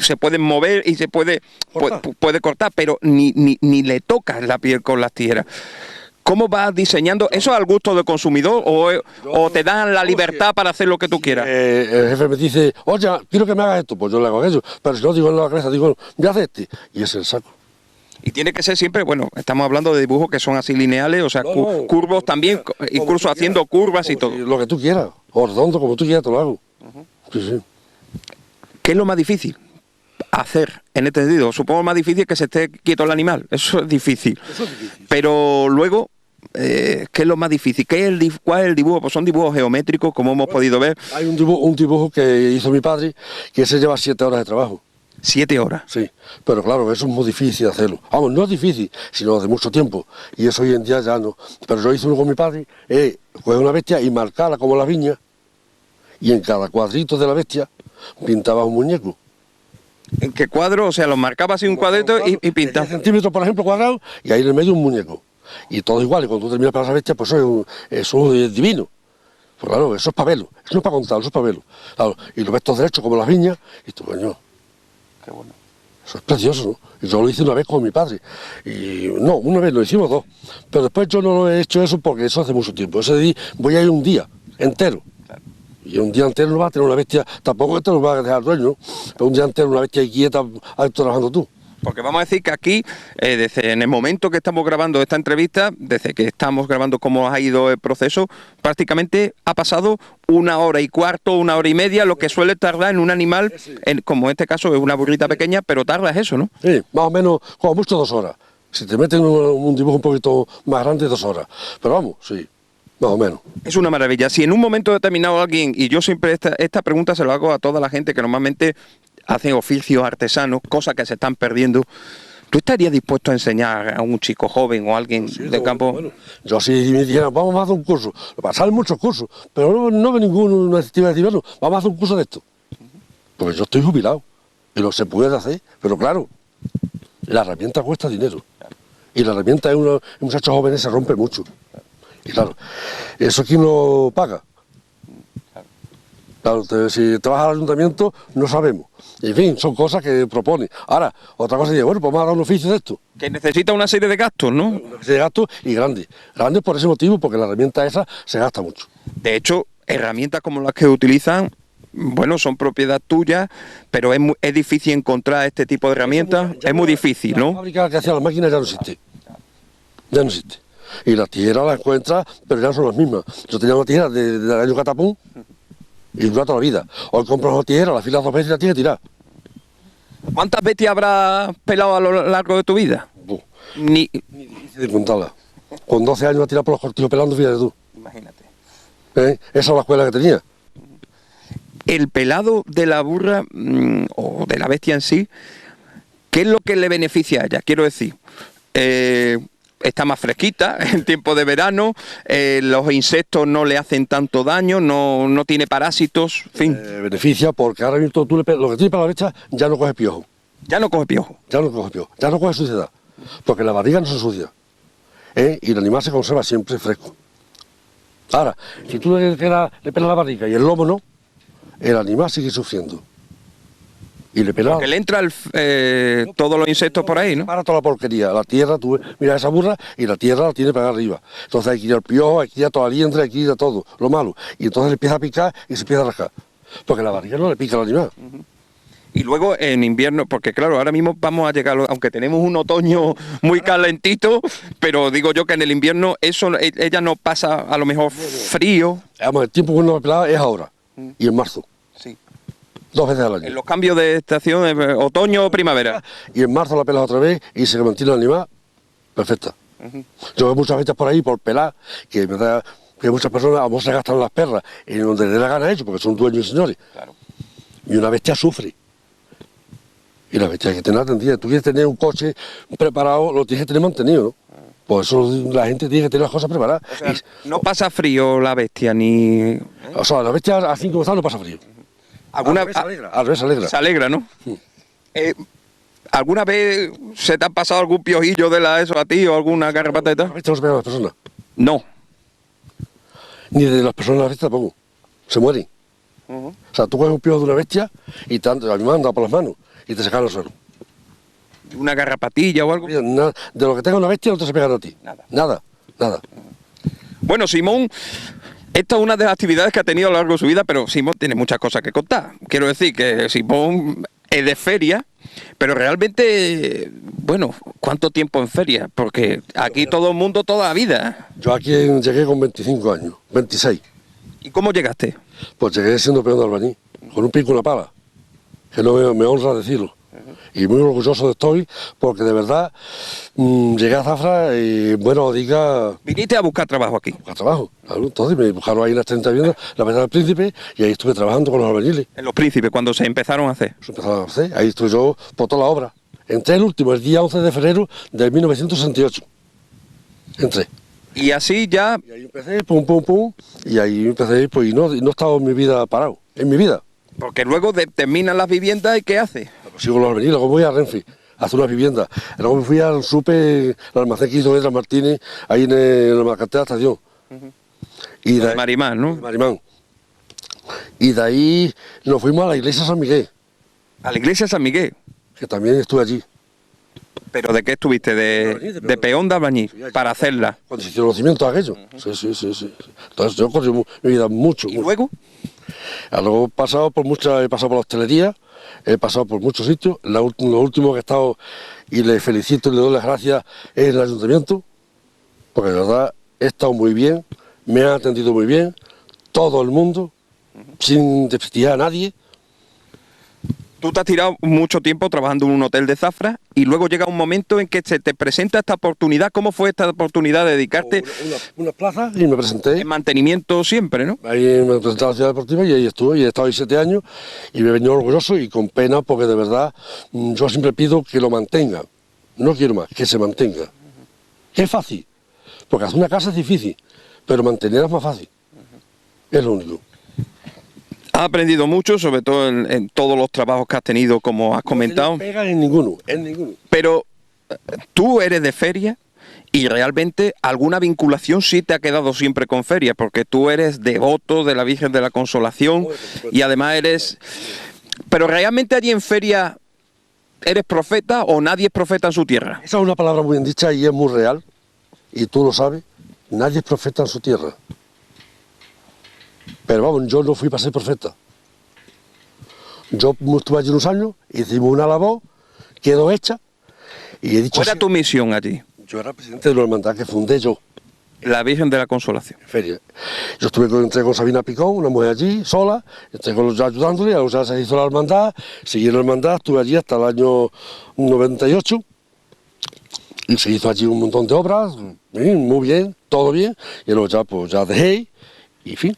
se pueden mover y se puede cortar, pero ni le tocas la piel con las tijeras. ¿Cómo vas diseñando? ¿Eso es al gusto del consumidor o te dan la libertad para hacer lo que tú quieras? El jefe me dice, oye, quiero que me hagas esto, pues yo le hago aquello. Pero si no digo en la cabeza, digo, me hace este. Y es el saco. Y tiene que ser siempre, bueno, estamos hablando de dibujos que son así lineales, o sea, curvos también, incluso haciendo curvas y todo. Lo que tú quieras, o redondo, como tú quieras, te lo hago. Sí, sí. ¿Qué es lo más difícil hacer en este sentido? Supongo más difícil que se esté quieto el animal, eso es difícil. Pero luego, ¿qué es lo más difícil? ¿Cuál es el dibujo? Pues son dibujos geométricos, como hemos podido ver. Hay un dibujo que hizo mi padre, que se lleva 7 horas de trabajo. 7 horas. Sí, pero claro, eso es muy difícil hacerlo. Vamos, no es difícil, sino de mucho tiempo. Y eso hoy en día ya no. Pero yo hice uno con mi padre, coger una bestia y marcarla como la viña, y en cada cuadrito de la bestia pintaba un muñeco. ¿En qué cuadro? O sea, los marcaba así un cuadrito y pintaba. 10 centímetros, por ejemplo, cuadrado, y ahí en el medio un muñeco. Y todo igual, y cuando tú terminas para esa bestia, pues eso es divino. Pues claro, eso es para verlo, eso no es para contarlo, eso es para verlo. Claro, y lo ves todo derecho como las viñas, y tú, coño. Qué bueno. Eso es precioso, ¿no? Y yo lo hice una vez con mi padre. Y no, una vez, lo hicimos 2. Pero después yo no lo he hecho eso porque eso hace mucho tiempo. Ese día voy a ir un día entero. Claro. Y un día entero no vas a tener una bestia, tampoco te lo vas a dejar al dueño, pero un día entero una bestia quieta trabajando tú. Porque vamos a decir que aquí, desde en el momento que estamos grabando esta entrevista, desde que estamos grabando cómo ha ido el proceso, prácticamente ha pasado 1 hora y cuarto, 1 hora y media, lo que suele tardar en un animal, como en este caso es una burrita pequeña, pero tarda eso, ¿no? Sí, más o menos, como mucho 2 horas. Si te meten un dibujo un poquito más grande, 2 horas. Pero vamos, sí. Más o menos. Es una maravilla. Si en un momento determinado alguien, y yo siempre esta pregunta se lo hago a toda la gente que normalmente hacen oficios artesanos, cosas que se están perdiendo, ¿tú estarías dispuesto a enseñar a un chico joven o a alguien del campo? Bueno, yo si me dijeran, vamos a hacer un curso, salen muchos cursos, pero no veo ninguna necesidad de decir, bueno, vamos a hacer un curso de esto. Porque yo estoy jubilado, y lo se puede hacer, pero claro, la herramienta cuesta dinero. Y la herramienta de un muchacho joven se rompe mucho. Y claro, ¿eso quién lo paga? Claro, si te vas al ayuntamiento, no sabemos. En fin, son cosas que propone. Ahora, otra cosa es, bueno, pues vamos a dar un oficio de esto. Que necesita una serie de gastos, ¿no? Una serie de gastos y grandes. Grandes por ese motivo, porque la herramienta esa se gasta mucho. De hecho, herramientas como las que utilizan, bueno, son propiedad tuya, pero es difícil encontrar este tipo de herramientas. Es muy difícil, ¿no? La fábrica que hacía las máquinas ya no existe. Ya no existe. Y las tijeras las encuentras, pero ya no son las mismas. Yo tenía una tijera del año catapum y dura toda la vida. Hoy compras una tijera, la filas 2 veces y la tienes tirada. ¿Cuántas bestias habrás pelado a lo largo de tu vida? Ni difícil de contarla. Con 12 años a tirar por los cortijos pelando, fíjate tú. Imagínate. Esa es la escuela que tenía. El pelado de la burra o de la bestia en sí, ¿qué es lo que le beneficia a ella? Quiero decir, está más fresquita en tiempo de verano, los insectos no le hacen tanto daño, no tiene parásitos, en fin. Beneficia porque ahora mismo tú lo que tienes para la bestia ya no coge piojo. Ya no coge piojo. Ya no coge piojo, ya no coge suciedad. Porque la barriga no se ensucia. Y el animal se conserva siempre fresco. Ahora, si tú le pelas la barriga y el lomo no, el animal sigue sufriendo. Y le pelas. Porque le entra todos los insectos por ahí, ¿no? Para toda la porquería. La tierra, tú miras esa burra y la tierra la tiene para arriba. Entonces hay que ir al piojo, hay que ir a toda la liendra, hay que ir a todo, lo malo. Y entonces le empieza a picar y se empieza a rascar. Porque la barriga no le pica al animal. Y luego en invierno, porque claro, ahora mismo vamos a llegar, aunque tenemos un otoño muy calentito, pero digo yo que en el invierno ella no pasa a lo mejor frío. Además, el tiempo que no me pelaba es ahora y en marzo. Sí. 2 veces al año. En los cambios de estación, otoño o primavera. Y en marzo la pelas otra vez y se mantiene el animal perfecta. Yo veo muchas veces por ahí, por pelar, que muchas personas a lo mejor se gastan las perras en donde le dé la gana a ellos, porque son dueños y señores. Claro. Y una bestia sufre. Y la bestia hay que tener atendida. Tú quieres tener un coche preparado, lo tienes que tener mantenido, ¿no? Por eso la gente tiene que tener las cosas preparadas. O sea, no pasa frío la bestia, ni... O sea, la bestia así como está no pasa frío. ¿Alguna... Al revés se alegra. Se alegra, ¿no? ¿Alguna vez se te ha pasado algún piojillo de eso a ti o alguna garrapata y La tal? bestia no se pega a las personas. No. Ni de las personas a la bestia tampoco. Se mueren. O sea, tú coges un piojo de una bestia y a mí me han dado por las manos y te sacan al suelo. ¿Una garrapatilla o algo? Nada, de lo que tenga una bestia no te se pegan a ti. Nada. Bueno, Simón, esta es una de las actividades que ha tenido a lo largo de su vida, pero Simón tiene muchas cosas que contar. Quiero decir que Simón es de feria, pero realmente, bueno, ¿cuánto tiempo en feria? Porque aquí todo el mundo toda la vida. Yo aquí llegué con 25 años, 26. ¿Y cómo llegaste? Pues llegué siendo peón de albañil, con un pico y una pala, que no me honra decirlo. Y muy orgulloso estoy, porque de verdad llegué a Zafra y, bueno, diga... Viniste a buscar trabajo aquí. Buscar trabajo, claro. Entonces me buscaron ahí en las 30 viviendas, la Venta del Príncipe, y ahí estuve trabajando con los albañiles. En Los Príncipes, cuando se empezaron a hacer. Se empezaron a hacer, ahí estuve yo por toda la obra. Entré el último, el día 11 de febrero de 1968. Entré. Y así ya... Y ahí empecé, pum, y ahí empecé, pues, y no he estado en mi vida parado, en mi vida. Porque luego terminan las viviendas y ¿qué hace? Sigo los albañiles, luego voy a Renfe a hacer una vivienda. Luego me fui al SUPE, el almacén que hizo Edra Martínez, ahí en la cartera de la estación. Y de Marimán, ¿no? Marimán. Y de ahí nos fuimos a la iglesia San Miguel. A la iglesia San Miguel. Que también estuve allí. ¿Pero de qué estuviste? ¿De peón de albañil? Para hacerla. Cuando se hicieron los cimientos aquellos. Sí. Entonces yo corrí mi vida mucho. ¿Y luego? Luego he pasado por la hostelería, he pasado por muchos sitios. Lo último que he estado, y le felicito y le doy las gracias, es el ayuntamiento, porque de verdad he estado muy bien, me han atendido muy bien, todo el mundo, sin desprestigiar a nadie. Tú te has tirado mucho tiempo trabajando en un hotel de Zafra y luego llega un momento en que se te presenta esta oportunidad. ¿Cómo fue esta oportunidad de dedicarte una plaza y me presenté? En mantenimiento siempre, ¿no? Ahí me presenté a la ciudad deportiva y ahí estuve, y he estado ahí 7 años y me he venido orgulloso y con pena, porque de verdad yo siempre pido que lo mantenga. No quiero más, que se mantenga. Que es fácil, porque hacer una casa es difícil, pero mantenerla es más fácil. Es lo único. Has aprendido mucho, sobre todo en todos los trabajos que has tenido, como has comentado. No pegan en ninguno. Pero tú eres de feria y realmente alguna vinculación sí te ha quedado siempre con feria, porque tú eres devoto de la Virgen de la Consolación y además eres... Pero realmente allí en feria, ¿eres profeta o nadie es profeta en su tierra? Esa es una palabra muy bien dicha y es muy real, y tú lo sabes, nadie es profeta en su tierra. Pero vamos, yo no fui para ser profeta. Yo estuve allí unos años, hicimos una labor, quedó hecha, y he dicho... ¿Cuál era tu misión allí? Yo era presidente de la hermandad que fundé yo. La Virgen de la Consolación. En feria. Yo entré con Sabina Picón, una mujer allí, sola, entré con los ya ayudándole, luego ya se hizo la hermandad, seguí la hermandad, estuve allí hasta el año 98, y se hizo allí un montón de obras, muy bien, todo bien, y luego ya, pues, ya dejé, y en fin,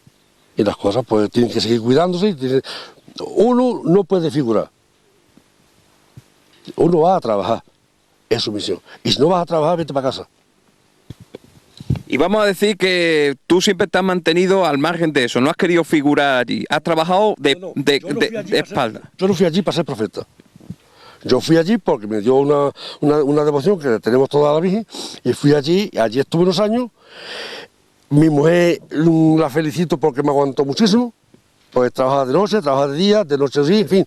y las cosas pues tienen que seguir cuidándose, uno no puede figurar, uno va a trabajar, es su misión, y si no vas a trabajar, vete para casa. Y vamos a decir que tú siempre te has mantenido al margen de eso, no has querido figurar allí, has trabajado de espalda. Yo no fui allí para ser profeta. Yo fui allí porque me dio una devoción que tenemos toda la Virgen, y fui allí estuve unos años. Mi mujer la felicito porque me aguantó muchísimo, pues trabajaba de noche, trabajaba de día, de noche sí, en fin.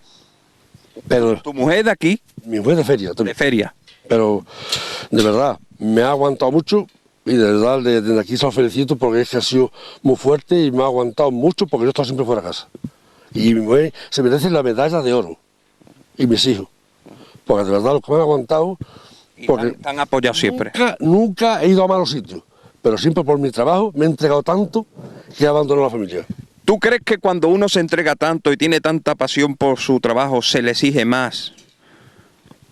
Pero ¿Tu mujer de aquí? mi mujer de feria también. De feria. Pero de verdad, me ha aguantado mucho. Y de verdad, desde aquí se lo felicito porque es que ha sido muy fuerte y me ha aguantado mucho porque yo he estado siempre fuera de casa. Y mi mujer se merece la medalla de oro. Y mis hijos. Porque de verdad, los que me han aguantado... Porque te han apoyado siempre. Nunca he ido a malos sitios. Pero siempre por mi trabajo me he entregado tanto que he abandonado la familia. ¿Tú crees que cuando uno se entrega tanto y tiene tanta pasión por su trabajo, se le exige más?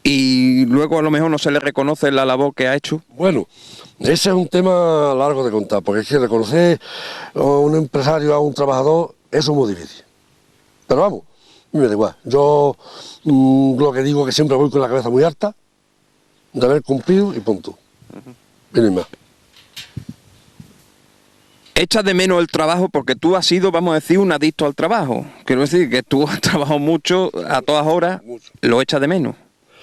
Y luego a lo mejor no se le reconoce la labor que ha hecho. Bueno, ese es un tema largo de contar, porque es que reconocer a un empresario, a un trabajador, eso es muy difícil. Pero vamos, a mí me da igual. Yo lo que digo es que siempre voy con la cabeza muy alta, de haber cumplido y punto. Y no hay más. Echas de menos el trabajo porque tú has sido, vamos a decir, un adicto al trabajo. Quiero decir que tú has trabajado mucho, a todas horas, lo echas de menos.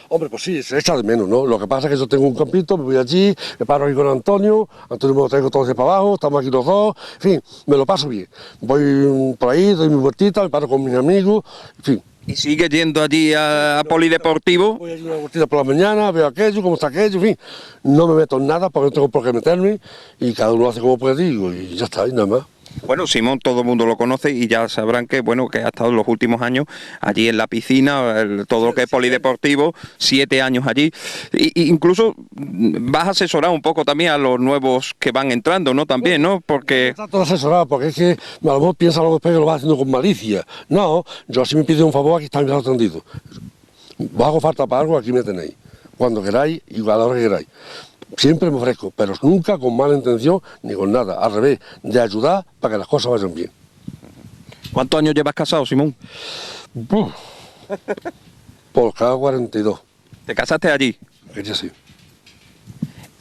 Hombre, pues sí, se echa de menos, ¿no? Lo que pasa es que yo tengo un campito, me voy allí, me paro aquí con Antonio me lo traigo todo hacia para abajo, estamos aquí los dos, en fin, me lo paso bien. Voy por ahí, doy mi vueltita, me paro con mis amigos, en fin. ¿Y sigues yendo allí a Polideportivo? Voy allí una vueltita por la mañana, veo aquello, cómo está aquello, en fin. No me meto en nada porque no tengo por qué meterme y cada uno hace como puede, digo, y ya está, y nada más. Bueno, Simón todo el mundo lo conoce y ya sabrán que bueno que ha estado en los últimos años allí en la piscina, todo lo que es polideportivo, 7 años allí. Incluso vas a asesorar un poco también a los nuevos que van entrando, ¿no? También, ¿no? Porque... Está todo asesorado, porque es que a lo mejor piensa luego después que lo vas haciendo con malicia. No, yo si me pido un favor, aquí está mi brazo tendido. ¿Os hago falta para algo? Aquí me tenéis. Cuando queráis y a la hora que queráis. Siempre me ofrezco, pero nunca con mala intención ni con nada. Al revés, de ayudar para que las cosas vayan bien. ¿Cuántos años llevas casado, Simón? Por cada 42. ¿Te casaste allí? Aquella sí.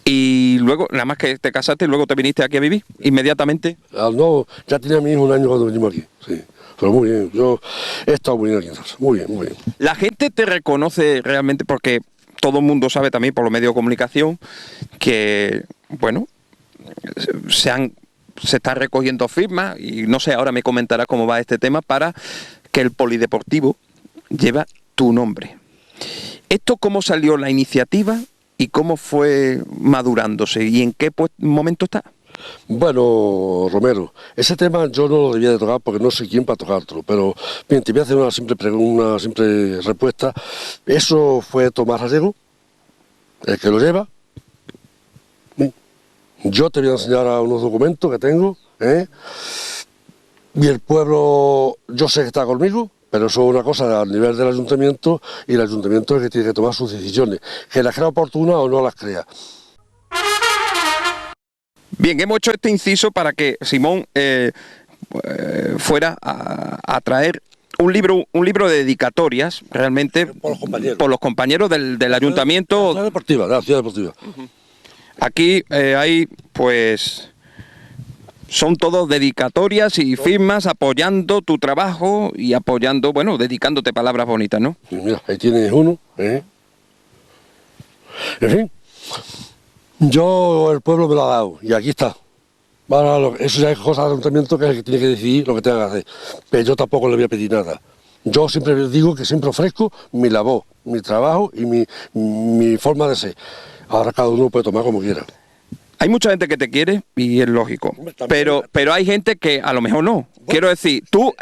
Y luego, nada más que te casaste y luego te viniste aquí a vivir, inmediatamente. No, ya tenía mi hijo un año cuando venimos aquí, sí. Pero muy bien, yo he estado muy bien aquí en Zarza, muy bien, muy bien. La gente te reconoce realmente porque todo el mundo sabe también por los medios de comunicación que, bueno, se están recogiendo firmas y no sé, ahora me comentarás cómo va este tema para que el polideportivo lleva tu nombre. ¿Esto cómo salió la iniciativa y cómo fue madurándose y en qué momento está? Bueno, Romero, ese tema yo no lo debía de tocar porque no sé quién para tocártelo, pero bien, te voy a hacer una simple respuesta. Eso fue Tomás Gallego, el que lo lleva. Yo te voy a enseñar unos documentos que tengo, y el pueblo, yo sé que está conmigo, pero eso es una cosa a nivel del ayuntamiento, y el ayuntamiento es el que tiene que tomar sus decisiones, que las crea oportunas o no las crea. Bien, hemos hecho este inciso para que Simón fuera a traer un libro de dedicatorias, realmente, por los compañeros del ayuntamiento. De la ciudad deportiva. Aquí hay, pues, son todos dedicatorias y firmas apoyando tu trabajo y apoyando, bueno, dedicándote palabras bonitas, ¿no? Y mira, ahí tienes uno, En fin. Yo, el pueblo me lo ha dado, y aquí está. Ahora, eso ya es cosa del ayuntamiento que es el que tiene que decidir lo que tenga que hacer. Pero yo tampoco le voy a pedir nada. Yo siempre les digo que siempre ofrezco mi labor, mi trabajo y mi forma de ser. Ahora cada uno puede tomar como quiera. Hay mucha gente que te quiere y es lógico, pero hay gente que a lo mejor no. Bueno, quiero decir, tú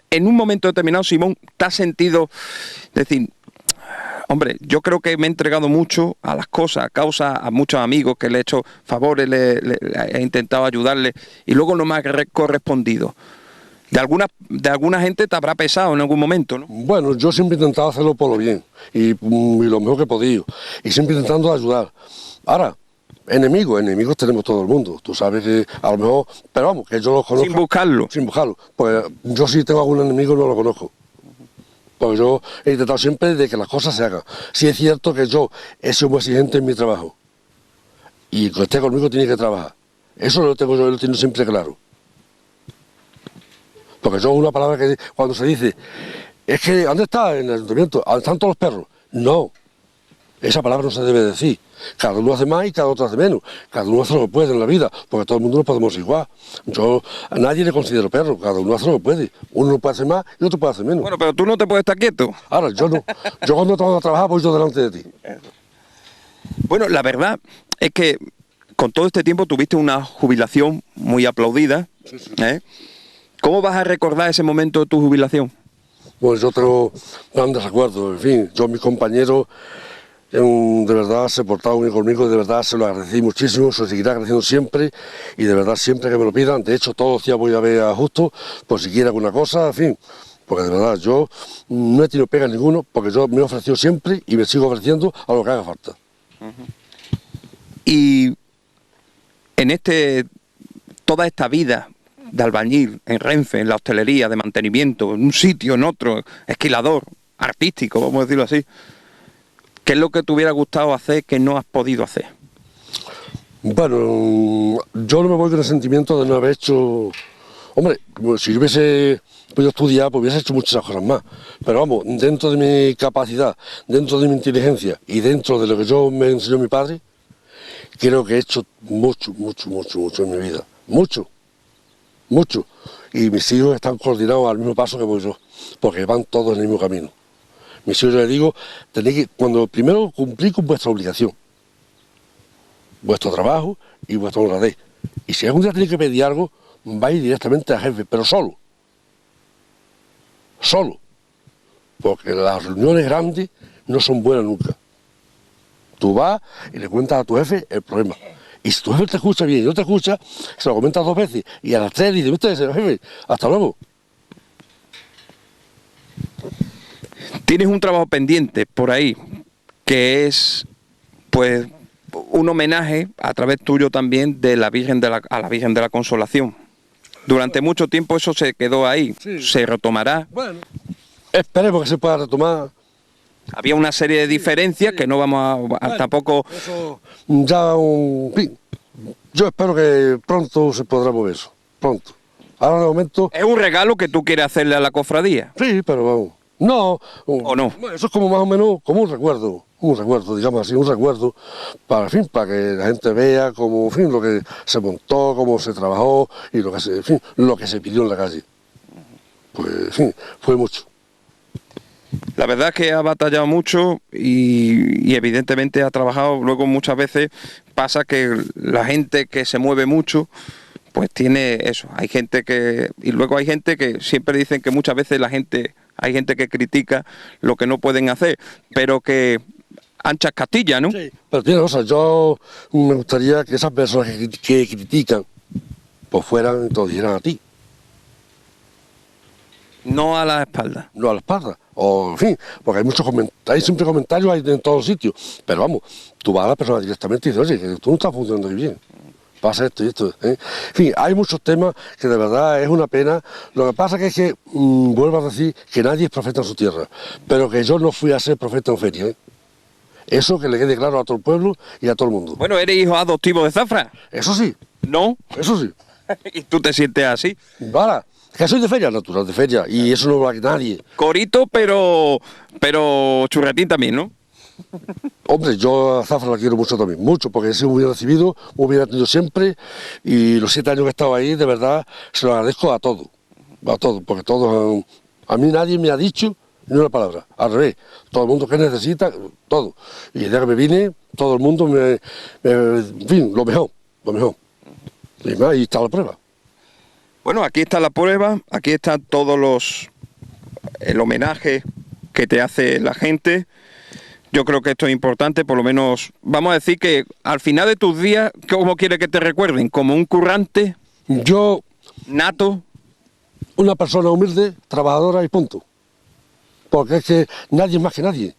en un momento determinado, Simón, te has sentido, decir, hombre, yo creo que me he entregado mucho a las cosas, a causa, a muchos amigos que le he hecho favores, le he intentado ayudarle y luego no me ha correspondido. De alguna gente te habrá pesado en algún momento, ¿no? Bueno, yo siempre he intentado hacerlo por lo bien y lo mejor que he podido, y siempre intentando ayudar. Ahora, enemigos tenemos todo el mundo, tú sabes que a lo mejor, pero vamos, que yo los conozco. Sin buscarlo. Sin buscarlo. Pues yo sí tengo algún enemigo, no lo conozco. Porque yo he intentado siempre de que las cosas se hagan. Sí es cierto que yo he sido muy exigente en mi trabajo. Y el que esté conmigo tiene que trabajar. Eso lo tengo yo, lo tengo siempre claro. Porque yo una palabra que cuando se dice, es que, ¿dónde está en el ayuntamiento? ¿Dónde están todos los perros? No. Esa palabra no se debe decir. Cada uno hace más y cada otro hace menos. Cada uno hace lo que puede en la vida, porque todo el mundo no podemos igual. Yo a nadie le considero perro, cada uno hace lo que puede. Uno puede hacer más y otro puede hacer menos. Bueno, pero tú no te puedes estar quieto. Ahora, yo no. Yo cuando tengo que trabajar voy yo delante de ti. Bueno, la verdad es que con todo este tiempo tuviste una jubilación muy aplaudida. Sí, sí. ¿Cómo vas a recordar ese momento de tu jubilación? Pues yo tengo grandes recuerdos, en fin, yo mis compañeros de verdad se portaron bien conmigo, de verdad se lo agradecí muchísimo, se lo seguirá agradeciendo siempre y de verdad siempre que me lo pidan, de hecho todos los días voy a ver a Justo por si quiere alguna cosa, en fin, porque de verdad yo no he tenido pega ninguno porque yo me he ofrecido siempre y me sigo ofreciendo a lo que haga falta. Y en toda esta vida de albañil, en Renfe, en la hostelería, de mantenimiento, en un sitio, en otro, esquilador, artístico, vamos a decirlo así, ¿qué es lo que te hubiera gustado hacer que no has podido hacer? Bueno, yo no me voy con el sentimiento de no haber hecho... Hombre, si yo hubiese podido estudiar, pues hubiese hecho muchas cosas más. Pero vamos, dentro de mi capacidad, dentro de mi inteligencia y dentro de lo que yo me enseñó mi padre, creo que he hecho mucho en mi vida. Mucho. Y mis hijos están coordinados al mismo paso que voy yo, porque van todos en el mismo camino. Mis hijos, yo les digo, tenéis que, cuando primero cumplís con vuestra obligación, vuestro trabajo y vuestra honradez. Y si algún día tenéis que pedir algo, vais directamente al jefe, pero solo. Porque las reuniones grandes no son buenas nunca. Tú vas y le cuentas a tu jefe el problema. Y si tu jefe te escucha bien y no te escucha, se lo comentas 2 veces. Y a las 3 dice, usted, jefe, hasta luego. Tienes un trabajo pendiente por ahí, que es, pues, un homenaje, a través tuyo también, de la Virgen a la Virgen de la Consolación. Durante mucho tiempo eso se quedó ahí. Sí. ¿Se retomará? Bueno, esperemos que se pueda retomar. Había una serie de diferencias que no vamos a tampoco... Eso ya yo espero que pronto se podrá mover eso, pronto. Ahora de momento... ¿Es un regalo que tú quieres hacerle a la cofradía? Sí, pero vamos, no... ¿O no? Bueno, eso es como más o menos como un recuerdo, digamos así, un recuerdo para, en fin, para que la gente vea como, en fin, lo que se montó, cómo se trabajó y lo que se, en fin, lo que se pidió en la calle. Pues, en fin, fue mucho. La verdad es que ha batallado mucho y evidentemente ha trabajado. Luego muchas veces pasa que la gente que se mueve mucho, pues tiene eso. Hay gente que... Y luego hay gente que siempre dicen que muchas veces hay gente que critica lo que no pueden hacer, pero que anchas Castilla, ¿no? Sí, pero tiene cosas. Yo me gustaría que esas personas que critican, pues fueran y te lo dijeran a ti. No a la espalda. No a la espalda. O, en fin, porque hay muchos hay siempre comentarios hay en todos los sitios. Pero vamos, tú vas a la persona directamente y dices, oye, que tú no estás funcionando bien. Pasa esto y esto. En fin, hay muchos temas que de verdad es una pena. Lo que pasa que es que, vuelvo a decir, que nadie es profeta en su tierra. Pero que yo no fui a ser profeta en feria. Eso que le quede claro a todo el pueblo y a todo el mundo. Bueno, ¿eres hijo adoptivo de Zafra? Eso sí. ¿No? Eso sí. ¿Y tú te sientes así? Vale. Que soy de feria, natural de feria, y eso no lo va a nadie. Corito, pero churretín también, ¿no? Hombre, yo a Zafra la quiero mucho también, mucho, porque he sido muy bien recibido, muy bien atendido siempre, y los 7 años que he estado ahí, de verdad, se lo agradezco a todos, porque todos, a mí nadie me ha dicho ni una palabra, al revés, todo el mundo que necesita, todo. Y desde que me vine, todo el mundo en fin, lo mejor. Y más, ahí está la prueba. Bueno, aquí está la prueba, aquí están todos el homenaje que te hace la gente. Yo creo que esto es importante, por lo menos, vamos a decir que al final de tus días, ¿cómo quieres que te recuerden? ¿Como un currante? Yo, ¿Nato? una persona humilde, trabajadora y punto. Porque es que nadie es más que nadie.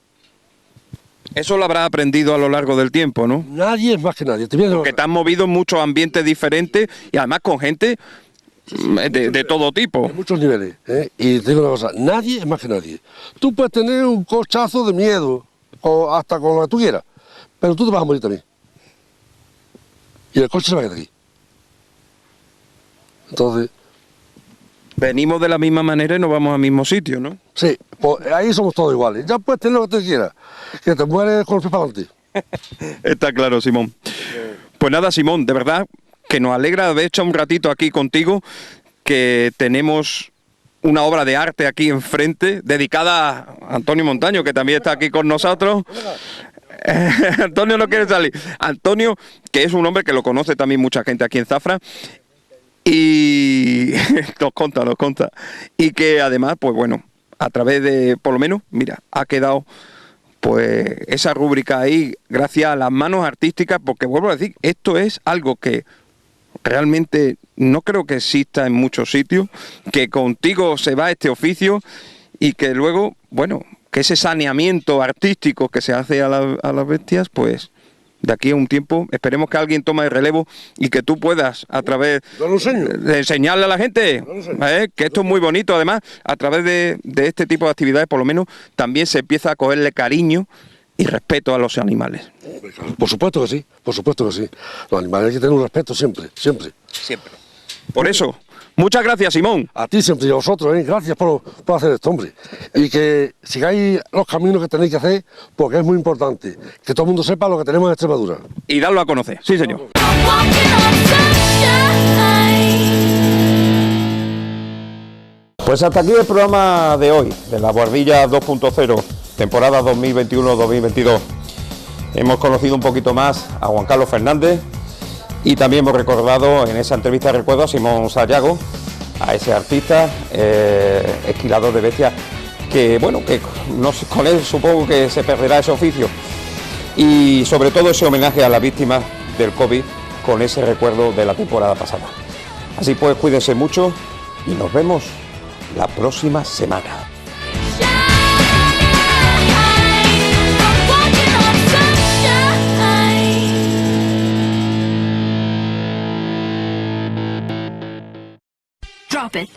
Eso lo habrás aprendido a lo largo del tiempo, ¿no? Nadie es más que nadie. Te vienes a- Que te has movido en muchos ambientes diferentes y además con gente de todo tipo. En muchos niveles, ¿eh? Y te digo una cosa, nadie es más que nadie. Tú puedes tener un cochazo de miedo, o hasta con lo que tú quieras, pero tú te vas a morir también. Y el coche se va a quedar aquí. Entonces, Venimos de la misma manera y nos vamos al mismo sitio, ¿no? sí, pues ahí somos todos iguales. Ya puedes tener lo que tú quieras, que te mueres con los pies para adelante. Está claro, Simón. Pues nada, Simón, de verdad que nos alegra haber echado un ratito aquí contigo, que tenemos una obra de arte aquí enfrente, dedicada a Antonio Montaño, que también está aquí con nosotros. Antonio no quiere salir. Antonio, que es un hombre que lo conoce también mucha gente aquí en Zafra, y nos conta. Y que además, pues bueno, a través de, por lo menos, mira, ha quedado pues esa rúbrica ahí, gracias a las manos artísticas, porque vuelvo a decir, esto es algo que realmente no creo que exista en muchos sitios, que contigo se va este oficio y que luego, bueno, que ese saneamiento artístico que se hace a las bestias, pues de aquí a un tiempo esperemos que alguien tome el relevo y que tú puedas a través Yo lo enseño. de enseñarle a la gente, que esto es muy bonito. Además, a través de este tipo de actividades, por lo menos, también se empieza a cogerle cariño y respeto a los animales. Por supuesto que sí, por supuesto que sí. Los animales hay que tener un respeto siempre, siempre. Siempre. Por eso, muchas gracias, Simón. A ti siempre y a vosotros, ¿eh? Gracias por hacer esto, hombre. Y que sigáis los caminos que tenéis que hacer, porque es muy importante que todo el mundo sepa lo que tenemos en Extremadura. Y darlo a conocer. Sí, señor. Pues hasta aquí el programa de hoy, de la Boardilla 2.0, temporada 2021-2022. Hemos conocido un poquito más a Juan Carlos Fernández y también hemos recordado en esa entrevista de recuerdo a Simón Sayago, a ese artista, esquilador de bestias, que bueno, que no sé, con él supongo que se perderá ese oficio. Y sobre todo ese homenaje a las víctimas del COVID con ese recuerdo de la temporada pasada. Así pues, cuídense mucho y nos vemos la próxima semana. Drop it.